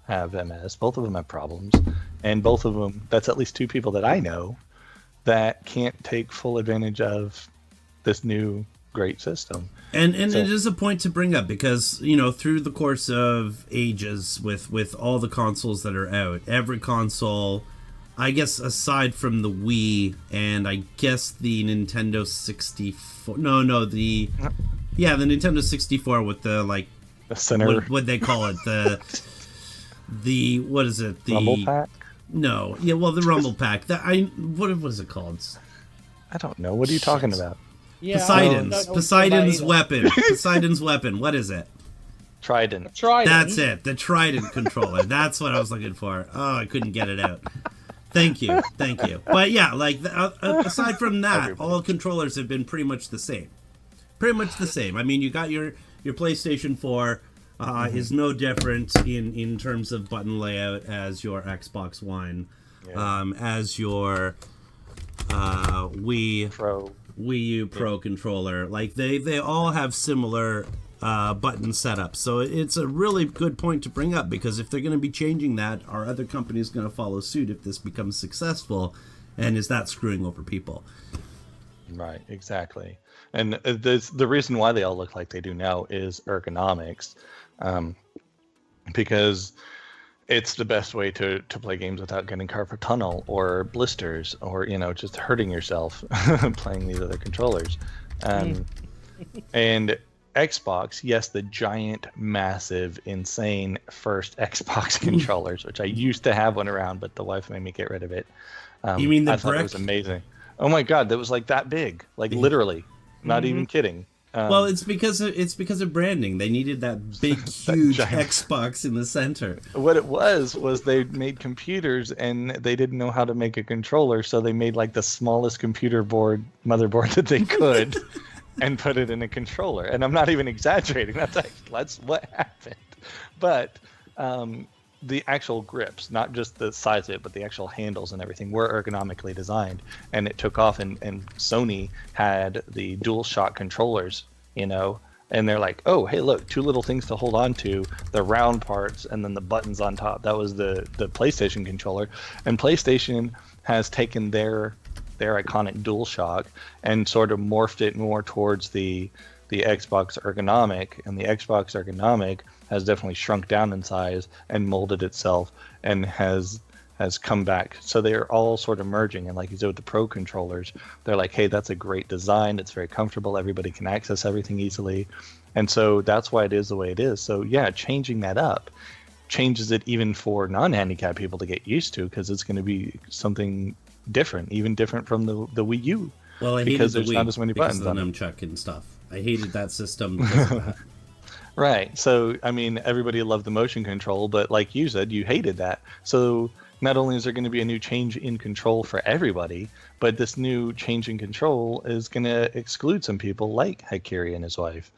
have MS. Both of them have problems, and both of them. That's at least two people that I know that can't take full advantage of this new great system. And it is a point to bring up, because through the course of ages with all the consoles that are out, every console, I guess aside from the Wii and I guess the Nintendo 64. The Nintendo 64 with the center. What they call it, the what is it? The Rumble Pack? No, the Rumble Pack. What was it called? I don't know. What are you talking about? Yeah, Poseidon's weapon. Poseidon's weapon. What is it? Trident. That's it. The Trident controller. That's what I was looking for. Oh, I couldn't get it out. Thank you. But yeah, aside from that, all controllers have been pretty much the same. I mean, you got your PlayStation 4 is no different in terms of button layout as your Xbox One, as your Wii U Pro controller. Like they all have similar button setups. So it's a really good point to bring up, because if they're going to be changing that, are other companies going to follow suit if this becomes successful? And is that screwing over people? Right, exactly. And the reason why they all look like they do now is ergonomics, because it's the best way to play games without getting carpal tunnel or blisters or just hurting yourself playing these other controllers. And Xbox, yes, the giant, massive, insane first Xbox controllers, which I used to have one around, but the wife made me get rid of it. You mean the I thought it was amazing. Oh my god, that was like that big, like literally Not even kidding. Well, it's because of branding. They needed that big, huge Xbox in the center. What it was they made computers and they didn't know how to make a controller, so they made like the smallest motherboard that they could, and put it in a controller. And I'm not even exaggerating. That's what happened. But the actual grips, not just the size of it, but the actual handles and everything, were ergonomically designed, and it took off. And Sony had the DualShock controllers, and they're like, oh, hey, look, two little things to hold on to, the round parts, and then the buttons on top. That was the PlayStation controller. And PlayStation has taken their iconic DualShock and sort of morphed it more towards the Xbox ergonomic, and the Xbox ergonomic has definitely shrunk down in size and molded itself and has come back. So they're all sort of merging. And like you said with the Pro controllers, they're like, hey, that's a great design. It's very comfortable. Everybody can access everything easily. And so that's why it is the way it is. So yeah, changing that up changes it even for non-handicapped people to get used to, because it's going to be something different, even different from the Wii U. Well, I hated because the there's Wii not as many buttons because of the on it. nunchuck and stuff. I hated that system because of that. Right. So, I mean, everybody loved the motion control, but like you said, you hated that. So not only is there going to be a new change in control for everybody, but this new change in control is going to exclude some people like Hakiri and his wife.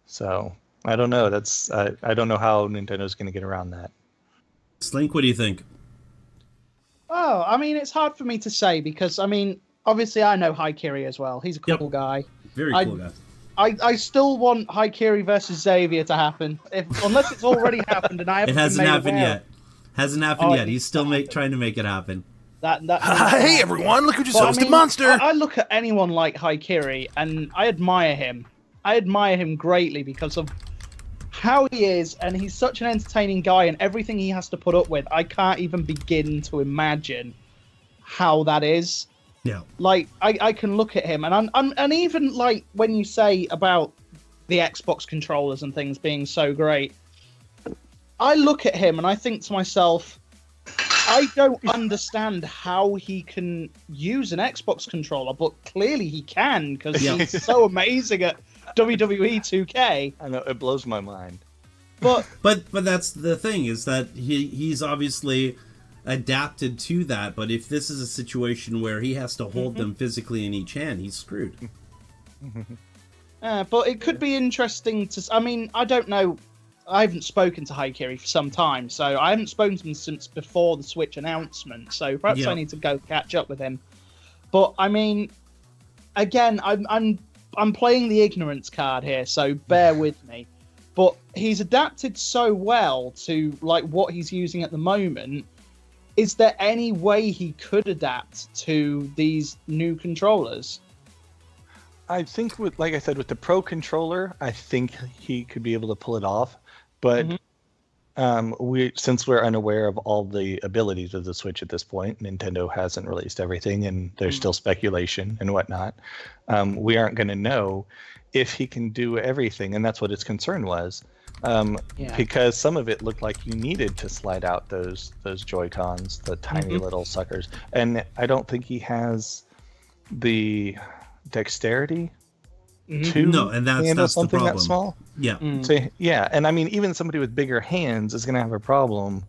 So I don't know. I don't know how Nintendo's going to get around that. Slink, what do you think? Oh, I mean, it's hard for me to say because, I mean, obviously I know Hakiri as well. He's a cool guy. Very cool guy. I still want Hakiri versus Xavier to happen, unless it's already happened and I haven't. It hasn't happened yet. Hasn't happened yet. He's still trying to make it happen. Hey everyone! Look who just hosted Monster. I look at anyone like Hakiri and I admire him. I admire him greatly because of how he is, and he's such an entertaining guy, and everything he has to put up with. I can't even begin to imagine how that is. Yeah. Like I can look at him and even like when you say about the Xbox controllers and things being so great, I look at him and I think to myself, I don't understand how he can use an Xbox controller, but clearly he can because he's so amazing at WWE 2K. I know, it blows my mind. But that's the thing, is that he's obviously adapted to that, but if this is a situation where he has to hold them physically in each hand, he's screwed. But it could be interesting to... I mean, I don't know. I haven't spoken to Hakiri for some time, so I haven't spoken to him since before the Switch announcement, so perhaps I need to go catch up with him. But, I mean, again, I'm playing the ignorance card here, so bear with me. But he's adapted so well to like what he's using at the moment. Is there any way he could adapt to these new controllers? I think like I said, with the Pro controller, I think he could be able to pull it off. But since we're unaware of all the abilities of the Switch at this point, Nintendo hasn't released everything, and there's still speculation and whatnot. We aren't going to know if he can do everything, and that's what its concern was. Because some of it looked like you needed to slide out those Joy-Cons, the tiny little suckers, and I don't think he has the dexterity to handle something that small. Yeah. So, yeah, and I mean, even somebody with bigger hands is going to have a problem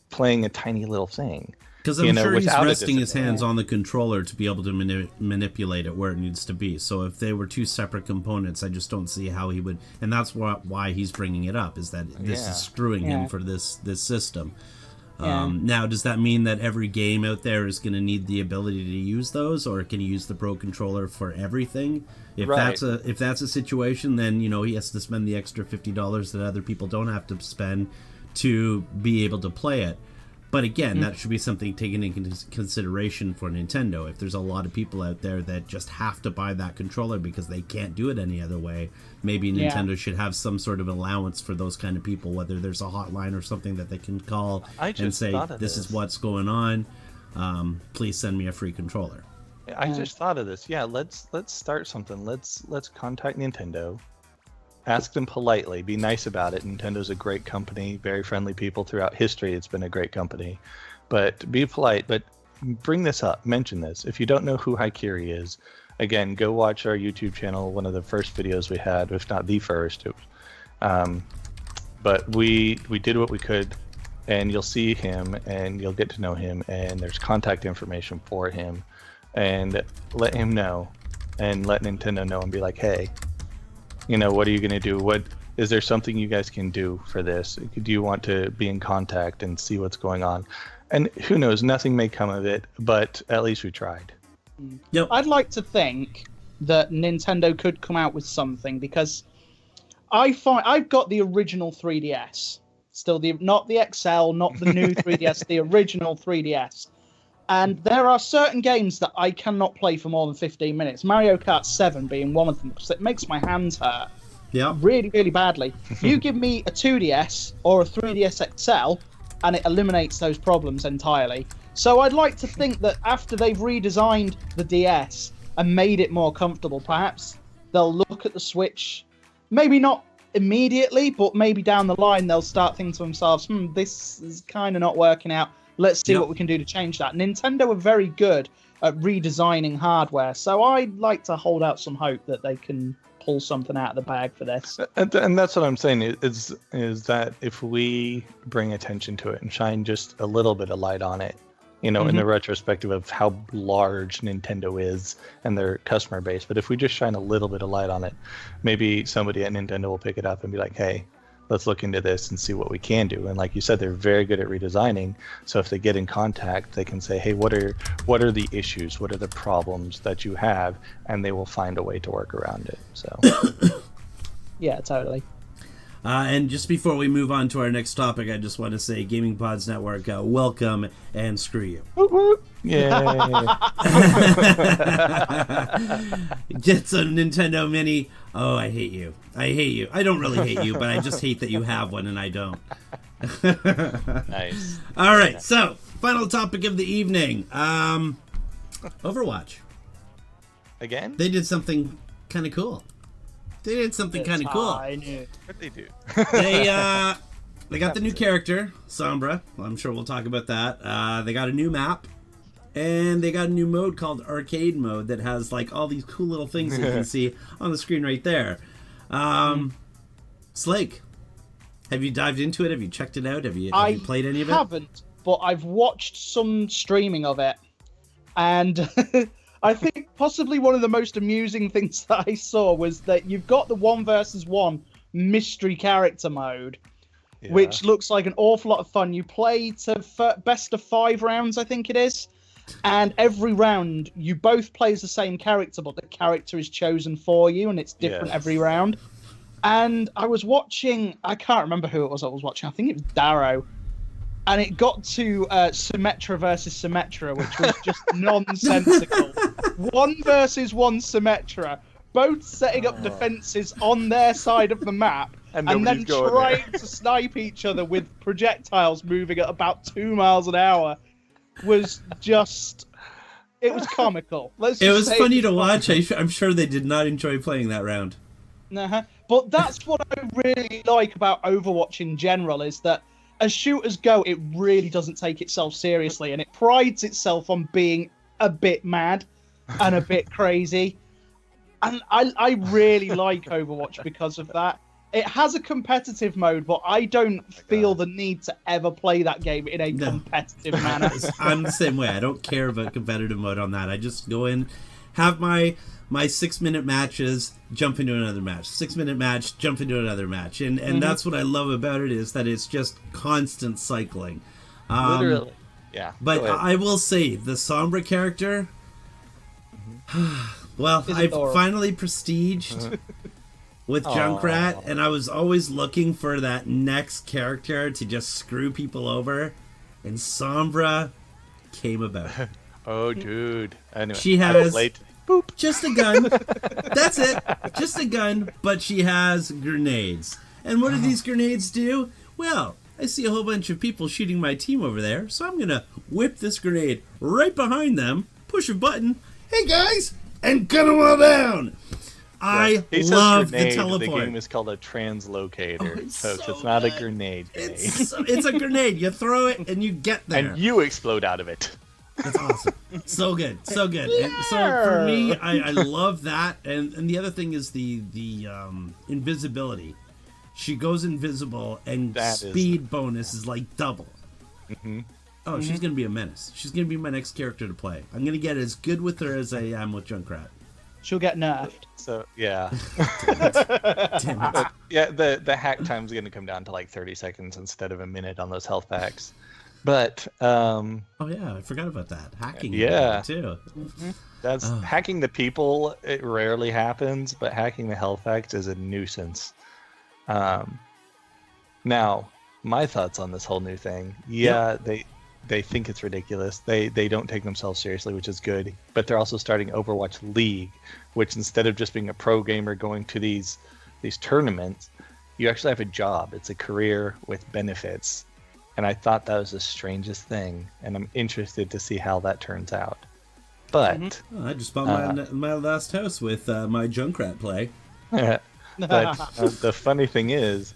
playing a tiny little thing. Because I'm sure he's resting his hands on the controller to be able to manipulate it where it needs to be. So if they were two separate components, I just don't see how he would. And that's why he's bringing it up, is that this is screwing him for this system. Now, does that mean that every game out there is going to need the ability to use those, or can he use the Pro controller for everything? If that's a situation, then he has to spend the extra $50 that other people don't have to spend to be able to play it. But again, that should be something taken into consideration for Nintendo. If there's a lot of people out there that just have to buy that controller because they can't do it any other way, maybe Nintendo should have some sort of allowance for those kind of people, whether there's a hotline or something that they can call and say, this is what's going on. Please send me a free controller. I just thought of this. Yeah, let's start something. Let's contact Nintendo. Ask them politely. Be nice about it. Nintendo's a great company, very friendly people throughout history. It's been a great company. But be polite, but bring this up. Mention this. If you don't know who Hakiri is, again, go watch our YouTube channel. One of the first videos we had, if not the first. But we did what we could, and you'll see him, and you'll get to know him, and there's contact information for him, and let him know, and let Nintendo know, and be like, hey, what are you gonna do? What is there something you guys can do for this? Do you want to be in contact and see what's going on? And who knows, nothing may come of it, but at least we tried. Yep. I'd like to think that Nintendo could come out with something, because I've got the original 3DS, still not the XL, not the new 3DS, the original 3DS. And there are certain games that I cannot play for more than 15 minutes. Mario Kart 7 being one of them, because it makes my hands hurt. Yeah. Really, really badly. You give me a 2DS or a 3DS XL, and it eliminates those problems entirely. So I'd like to think that after they've redesigned the DS and made it more comfortable, perhaps they'll look at the Switch, maybe not immediately, but maybe down the line they'll start thinking to themselves, this is kind of not working out. Let's see what we can do to change that. Nintendo are very good at redesigning hardware, so I'd like to hold out some hope that they can pull something out of the bag for this. And that's what I'm saying is that if we bring attention to it and shine just a little bit of light on it, in the retrospective of how large Nintendo is and their customer base, but if we just shine a little bit of light on it, maybe somebody at Nintendo will pick it up and be like, hey, let's look into this and see what we can do. And like you said, they're very good at redesigning. So if they get in contact, they can say, hey, what are the issues? What are the problems that you have? And they will find a way to work around it. So yeah, totally. And just before we move on to our next topic, I just want to say Gaming Pods Network, welcome and screw you. Yay. Get some Nintendo Mini. Oh, I hate you. I hate you. I don't really hate you, but I just hate that you have one and I don't. Nice. All right, so final topic of the evening. Overwatch. Again? They did something kind of cool. They did something kind of cool. I knew. What they do? They got the new character, Sombra. Well, I'm sure we'll talk about that. They got a new map. And they got a new mode called Arcade Mode that has like all these cool little things that you can see on the screen right there. Slake, have you dived into it? Have you checked it out? Have you played any of it? I haven't, but I've watched some streaming of it. And I think possibly one of the most amusing things that I saw was that you've got the 1 versus 1 mystery character mode, which looks like an awful lot of fun. You play to best of 5 rounds, I think it is. And every round, you both play as the same character, but the character is chosen for you, and it's different every round. And I was watching, I can't remember who it was I was watching, I think it was Darrow. And it got to Symmetra versus Symmetra, which was just nonsensical. 1 versus 1 Symmetra, both setting up defenses on their side of the map, and then trying to snipe each other with projectiles moving at about 2 miles an hour. Was just, it was comical. It was funny to watch. I'm sure they did not enjoy playing that round. But that's what I really like about Overwatch in general, is that as shooters go, it really doesn't take itself seriously, and it prides itself on being a bit mad and a bit crazy. And I really like Overwatch because of that. It has a competitive mode, but I don't feel the need to ever play that game in a competitive manner. I'm the same way. I don't care about competitive mode on that. I just go in, have my 6-minute matches, jump into another match. 6-minute match, jump into another match. And that's what I love about it, is that it's just constant cycling. Literally. Yeah. But I will say, the Sombra character, well, I finally prestiged with Junkrat, and I was always looking for that next character to just screw people over, and Sombra came about. Oh, dude. Anyway, she has just a gun. That's it. Just a gun, but she has grenades. And what do these grenades do? Well, I see a whole bunch of people shooting my team over there, so I'm going to whip this grenade right behind them, push a button, hey guys, and gun them all down. I love the teleport. The game is called a translocator, so it's not a grenade. It's a grenade. You throw it and you get there. And you explode out of it. That's awesome. So good. So good. And so for me, I love that. And the other thing is the invisibility. She goes invisible and speed bonus is like double. Mm-hmm. Oh, she's going to be a menace. She's going to be my next character to play. I'm going to get as good with her as I am with Junkrat. She'll get nerfed. So, yeah. Damn it. Yeah, the hack time's going to come down to like 30 seconds instead of a minute on those health packs. But oh yeah, I forgot about that. Hacking too. That's hacking the people, it rarely happens, but hacking the health packs is a nuisance. Now, my thoughts on this whole new thing. Yeah, they think it's ridiculous. They don't take themselves seriously, which is good. But they're also starting Overwatch League, which instead of just being a pro gamer going to these tournaments, you actually have a job. It's a career with benefits. And I thought that was the strangest thing, and I'm interested to see how that turns out. But I just bought my last house with my Junkrat play. But the funny thing is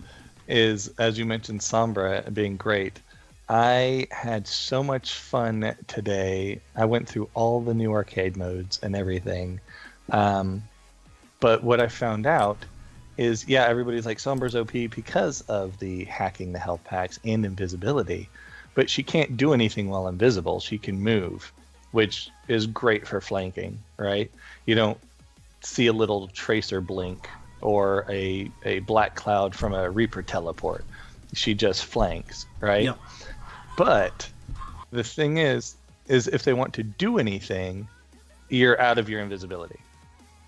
as you mentioned, Sombra being great. I had so much fun today. I went through all the new arcade modes and everything. But what I found out is, everybody's like, Sombra's OP because of the hacking the health packs and invisibility. But she can't do anything while invisible. She can move, which is great for flanking, right? You don't see a little tracer blink or a black cloud from a Reaper teleport. She just flanks, right? Yep. But the thing is if they want to do anything, you're out of your invisibility.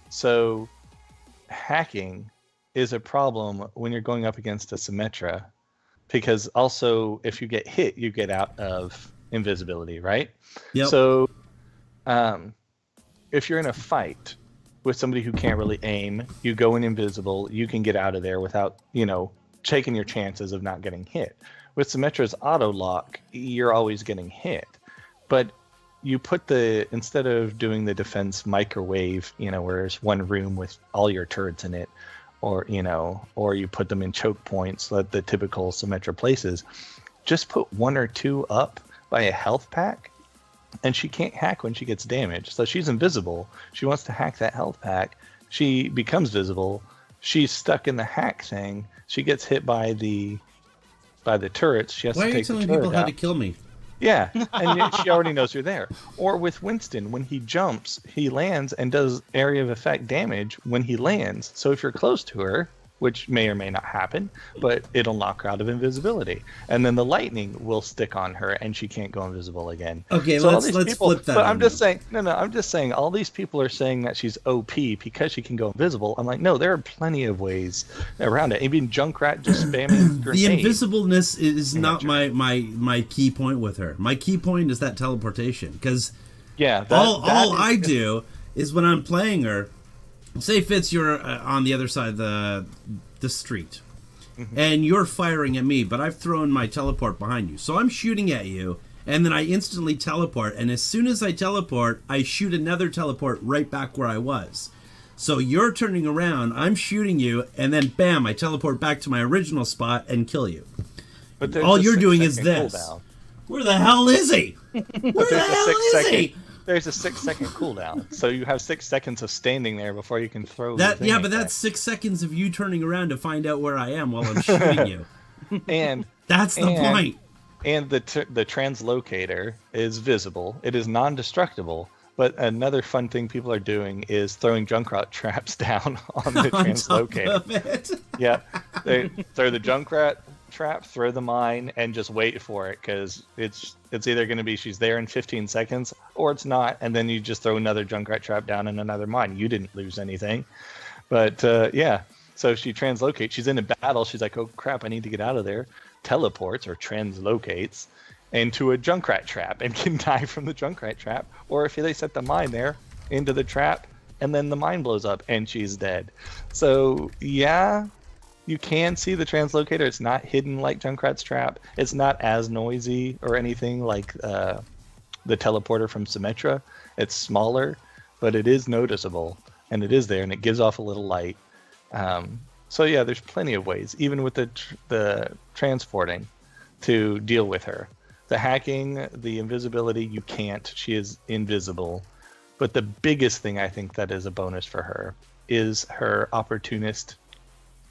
So hacking is a problem when you're going up against a Symmetra, because also if you get hit, you get out of invisibility, right? Yep. So if you're in a fight with somebody who can't really aim, you go in invisible, you can get out of there without, taking your chances of not getting hit. With Symmetra's auto lock, you're always getting hit. But you put instead of doing the defense microwave, where there's one room with all your turrets in it, or you put them in choke points like the typical Symmetra places, just put one or two up by a health pack, and she can't hack when she gets damaged. So she's invisible. She wants to hack that health pack. She becomes visible. She's stuck in the hack thing. She gets hit by the turrets. She has Why to are you take telling the turret people how out. to kill me? Yeah, and yet she already knows you're there. Or with Winston, when he jumps, he lands and does area of effect damage when he lands. So if you're close to her, which may or may not happen, but it'll knock her out of invisibility. And then the lightning will stick on her and she can't go invisible again. Okay, so let's flip that. But I'm just saying, I'm just saying all these people are saying that she's OP because she can go invisible. I'm like, no, there are plenty of ways around it. Even Junkrat just spamming grenades. The invisibleness is not my key point with her. My key point is that teleportation, because all I do is when I'm playing her, say Fitz, you're on the other side of the street, and you're firing at me, but I've thrown my teleport behind you. So I'm shooting at you, and then I instantly teleport, and as soon as I teleport, I shoot another teleport right back where I was. So you're turning around, I'm shooting you, and then bam, I teleport back to my original spot and kill you. But all you're doing is this. Cooldown. Where the hell is he? Where the hell is he? There's a 6-second cooldown, so you have 6 seconds of standing there before you can throw that. Yeah, but that's 6 seconds of you turning around to find out where I am while I'm shooting you. And that's the point. And the translocator is visible. It is non-destructible. But another fun thing people are doing is throwing Junkrat traps down on the translocator. Yeah, they throw the Junkrat trap, throw the mine, and just wait for it, because it's either going to be she's there in 15 seconds or it's not, and then you just throw another Junkrat trap down and another mine. You didn't lose anything. But so she translocates. She's in a battle. She's like, oh crap, I need to get out of there. Teleports or translocates into a Junkrat trap and can die from the Junkrat trap. Or if they set the mine there, into the trap, and then the mine blows up and she's dead. So yeah, you can see the translocator. It's not hidden like Junkrat's trap. It's not as noisy or anything like the teleporter from Symmetra. It's smaller, but it is noticeable, and it is there, and it gives off a little light. So yeah, there's plenty of ways, even with the transporting, to deal with her. The hacking, the invisibility, you can't. She is invisible. But the biggest thing I think that is a bonus for her is her opportunist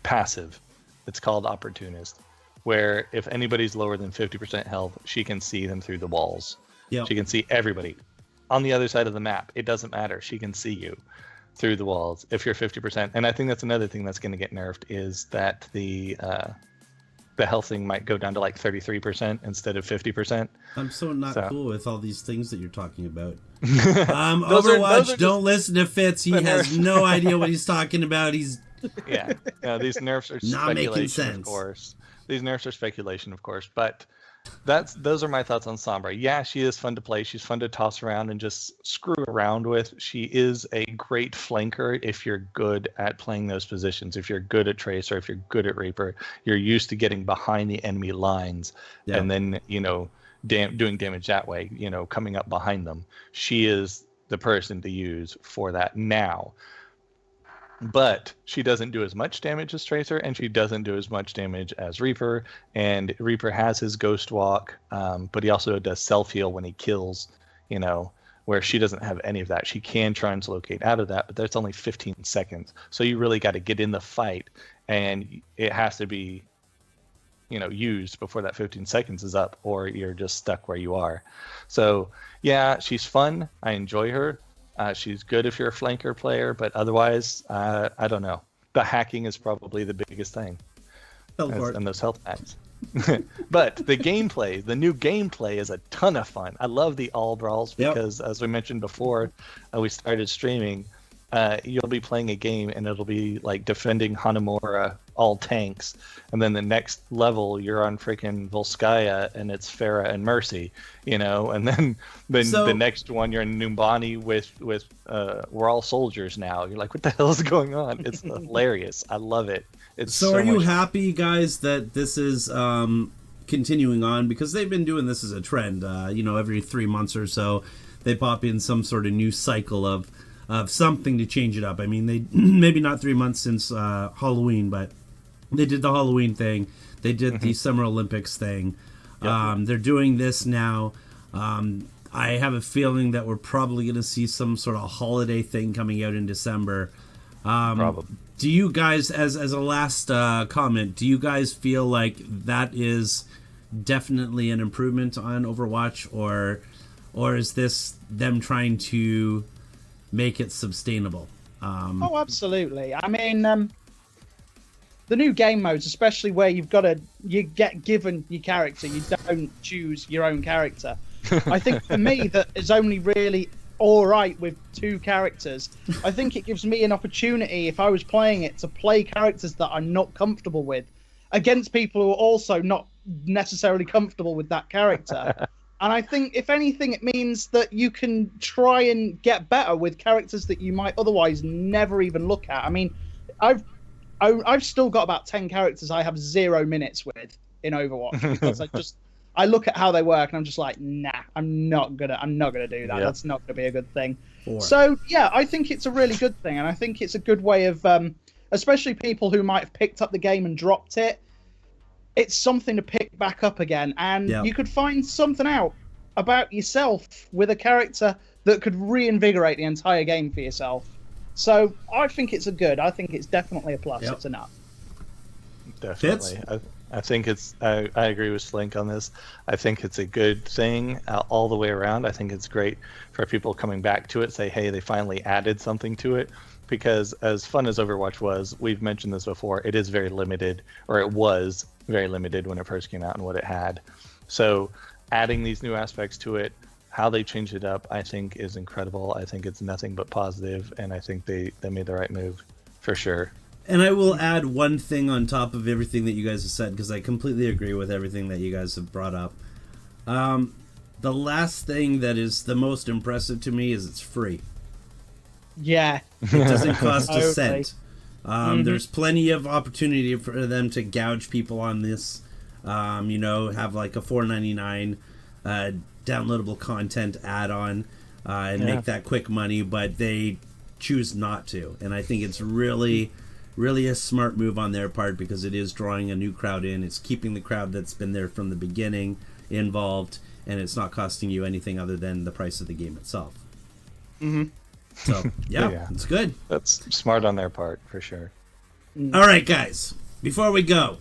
passive. It's called opportunist, where if anybody's lower than 50% health, she can see them through the walls. Yeah. She can see everybody on the other side of the map. It doesn't matter. She can see you through the walls if you're 50%. And I think that's another thing that's going to get nerfed is that the health thing might go down to like 33% instead of 50%. I'm so not cool with all these things that you're talking about. Those are don't listen to Fitz. He has no idea what he's talking about. He's these nerfs are not making speculation, sense. of course. These nerfs are speculation, of course, but those are my thoughts on Sombra. Yeah, she is fun to play. She's fun to toss around and just screw around with. She is a great flanker if you're good at playing those positions. If you're good at Tracer, if you're good at Reaper, you're used to getting behind the enemy lines and then, doing damage that way, coming up behind them. She is the person to use for that now. But she doesn't do as much damage as Tracer, and she doesn't do as much damage as Reaper. And Reaper has his Ghost Walk, but he also does self-heal when he kills, where she doesn't have any of that. She can translocate out of that, but that's only 15 seconds. So you really got to get in the fight, and it has to be, used before that 15 seconds is up, or you're just stuck where you are. So, yeah, she's fun. I enjoy her. She's good if you're a flanker player, but otherwise, I don't know. The hacking is probably the biggest thing, and those health packs. But the gameplay, the new gameplay is a ton of fun. I love the all brawls because, as we mentioned before, we started streaming. You'll be playing a game and it'll be like defending Hanamura, all tanks, and then the next level you're on freaking Volskaya and it's Farah and Mercy, and then the next one you're in Numbani with we're all soldiers now. You're like, what the hell is going on? It's hilarious. I love it. It's so are you much happy, guys, that this is continuing on? Because they've been doing this as a trend. Every 3 months or so, they pop in some sort of new cycle of something to change it up. I mean, they maybe not 3 months since Halloween, but they did the Halloween thing. They did the Summer Olympics thing. They're doing this now. I have a feeling that we're probably going to see some sort of holiday thing coming out in December. probably. Do you guys, as a last comment, do you guys feel like that is definitely an improvement on Overwatch, or is this them trying to make it sustainable? Oh, absolutely. I mean, the new game modes, especially where you get given your character, you don't choose your own character. I think for me, that is only really all right with 2 characters. I think it gives me an opportunity, if I was playing it, to play characters that I'm not comfortable with against people who are also not necessarily comfortable with that character. And I think, if anything, it means that you can try and get better with characters that you might otherwise never even look at. I mean, I've still got about 10 characters I have 0 minutes with in Overwatch because I look at how they work and I'm just like, nah, I'm not gonna do that. Yep. That's not gonna be a good thing. So yeah, I think it's a really good thing, and I think it's a good way of, especially people who might have picked up the game and dropped it. It's something to pick back up again, and you could find something out about yourself with a character that could reinvigorate the entire game for yourself. So I think it's I think it's definitely a plus. Yep. It's enough. Definitely. I think I agree with Slink on this. I think it's a good thing all the way around. I think it's great for people coming back to it, say, hey, they finally added something to it. Because as fun as Overwatch was, we've mentioned this before, it is very limited, or it was very limited when it first came out and what it had. So adding these new aspects to it, how they changed it up, I think is incredible. I think it's nothing but positive, and I think they made the right move for sure. And I will add one thing on top of everything that you guys have said, because I completely agree with everything that you guys have brought up. The last thing that is the most impressive to me is it's free. Yeah. It doesn't cost a cent. There's plenty of opportunity for them to gouge people on this. Have like a $4.99 downloadable content add-on and make that quick money, but they choose not to. And I think it's really a smart move on their part, because it is drawing a new crowd in. It's keeping the crowd that's been there from the beginning. involved, and it's not costing you anything other than the price of the game itself. Mm-hmm. So, yeah, it's good. That's smart on their part, for sure. All right, guys, before we go,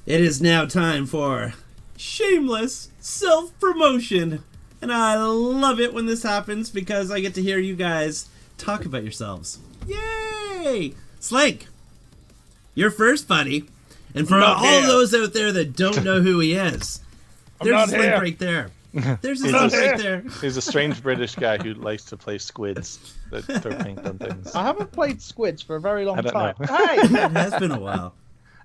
it is now time for shameless self-promotion. And I love it when this happens because I get to hear you guys talk about yourselves. Yay! Slink, you're first, buddy. And for all those out there that don't know who he is, there's Slink right there. There's a Slink right there. He's a strange British guy who likes to play squids that throw paint on things. I haven't played squids for a very long time. know. Hey, It has been a while.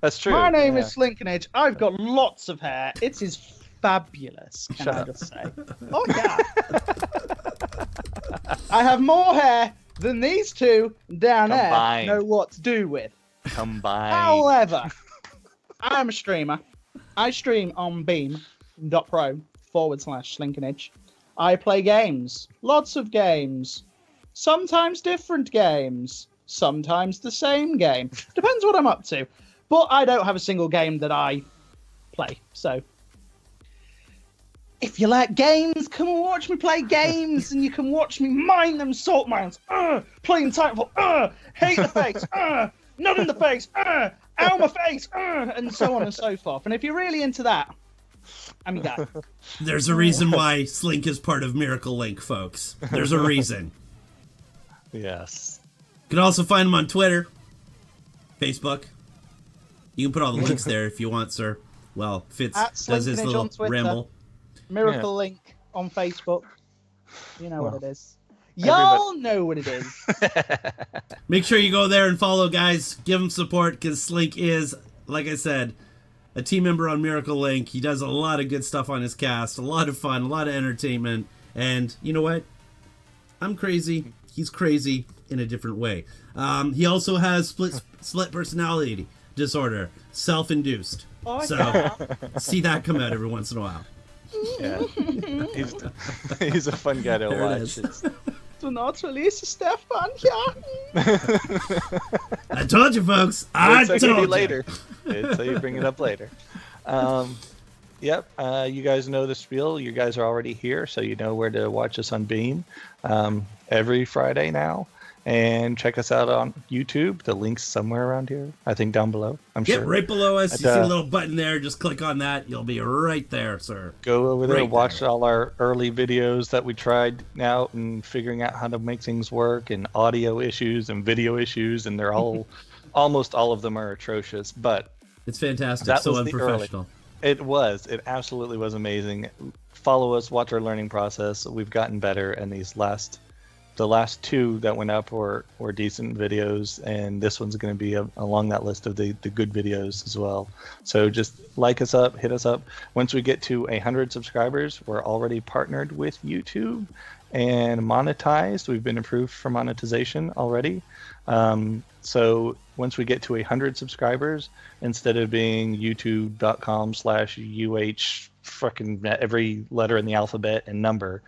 That's true. my name is Slinkonage. I've got lots of hair. It is fabulous, can I just say? Oh, yeah. I have more hair than these two down Combined. there know what to do with. Combined. However, I'm a streamer. I stream on beam.pro /Slinkonage. I play games. Lots of games. Sometimes different games. Sometimes the same game. Depends what I'm up to. But I don't have a single game that I play. So if you like games, come and watch me play games, and you can watch me mine them salt mines. Playing Titanfall. Hate the face. Not in the face. Ow my face. And so on and so forth. And if you're really into that, I'm your guy. There's a reason why Slink is part of Miracle Link, folks. There's a reason. Yes. You can also find him on Twitter, Facebook. You can put all the links there if you want, sir. Well, Fitz does his Slinkonage little on Twitter. ramble. Miracle Link on Facebook. You know what it is. Y'all know what it is. Make sure you go there and follow, guys. Give him support, because Slink is, like I said, a team member on Miracle Link. He does a lot of good stuff on his cast, a lot of fun, a lot of entertainment. And you know what? I'm crazy. He's crazy in a different way. He also has split personality disorder, self-induced. Oh, So yeah. see that come out every once in a while. Yeah. He's a fun guy to There it watch. is. Do not release Stefan. Yeah. I told you, folks. I Wait, told you. later. Until you bring it up later. Yep. You guys know the spiel. You guys are already here, so you know where to watch us on Beam every Friday now. And check us out on YouTube. The link's somewhere around here. I think down below. I'm Yep, sure. right below us. You see a little button there. Just click on that. You'll be right there, sir. Go over there, Right watch there. all our early videos that we tried out and figuring out how to make things work, and audio issues and video issues, and they're all, almost all of them are atrocious. But It's fantastic. That So was the early. unprofessional. it absolutely was amazing. Follow us, watch our learning process. We've gotten better, and the last two that went up were decent videos, and this one's going to be along that list of the good videos as well. So just like us up, hit us up. Once we get to 100 subscribers, we're already partnered with YouTube and monetized. We've been approved for monetization already. So once we get to 100 subscribers, instead of being youtube.com/UH fucking every letter in the alphabet and number,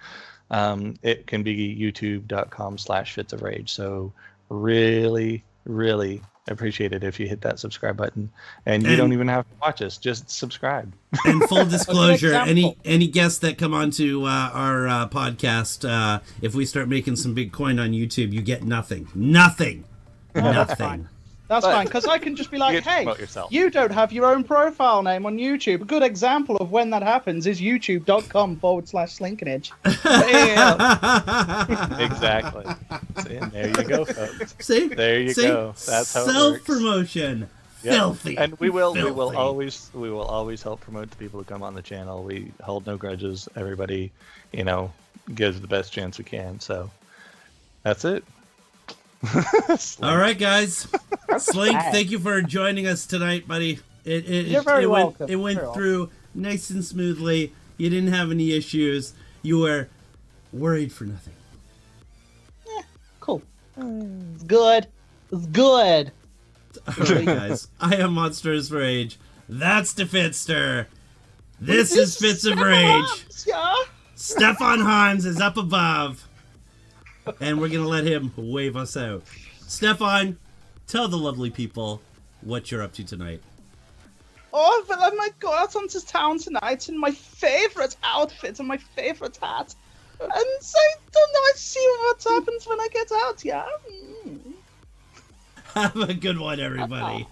it can be youtube.com/Fitz of Rage. So really, really appreciate it if you hit that subscribe button. And you don't even have to watch us, just subscribe. And full disclosure, example. any guests that come onto our podcast, if we start making some big coin on YouTube, you get nothing. Nothing. Nothing. That's fine, because I can just be like, You get to hey, promote yourself. you don't have your own profile name on YouTube. A good example of when that happens is youtube.com/Slinkonage. Exactly. See, and there you go, folks. See? There you See? go. That's how it works. Self-promotion. Yep. Filthy. And we will Filthy. always help promote the people who come on the channel. We hold no grudges. Everybody, gives the best chance we can. So that's it. All right, guys. Slink, thank you for joining us tonight, buddy. You're very welcome. It went Very through nice and smoothly. You didn't have any issues. You were worried for nothing. Cool. It's good. It's good. All right, guys. I am Monsters for Rage. That's the Fitster. This is Fitz of Rage. Yeah. Stefan Hans is up above. And we're going to let him wave us out. Stefan, tell the lovely people what you're up to tonight. Oh, but I might go out onto town tonight in my favourite outfit and my favourite hat. And I don't know, I see what happens when I get out, yeah? Have a good one, everybody.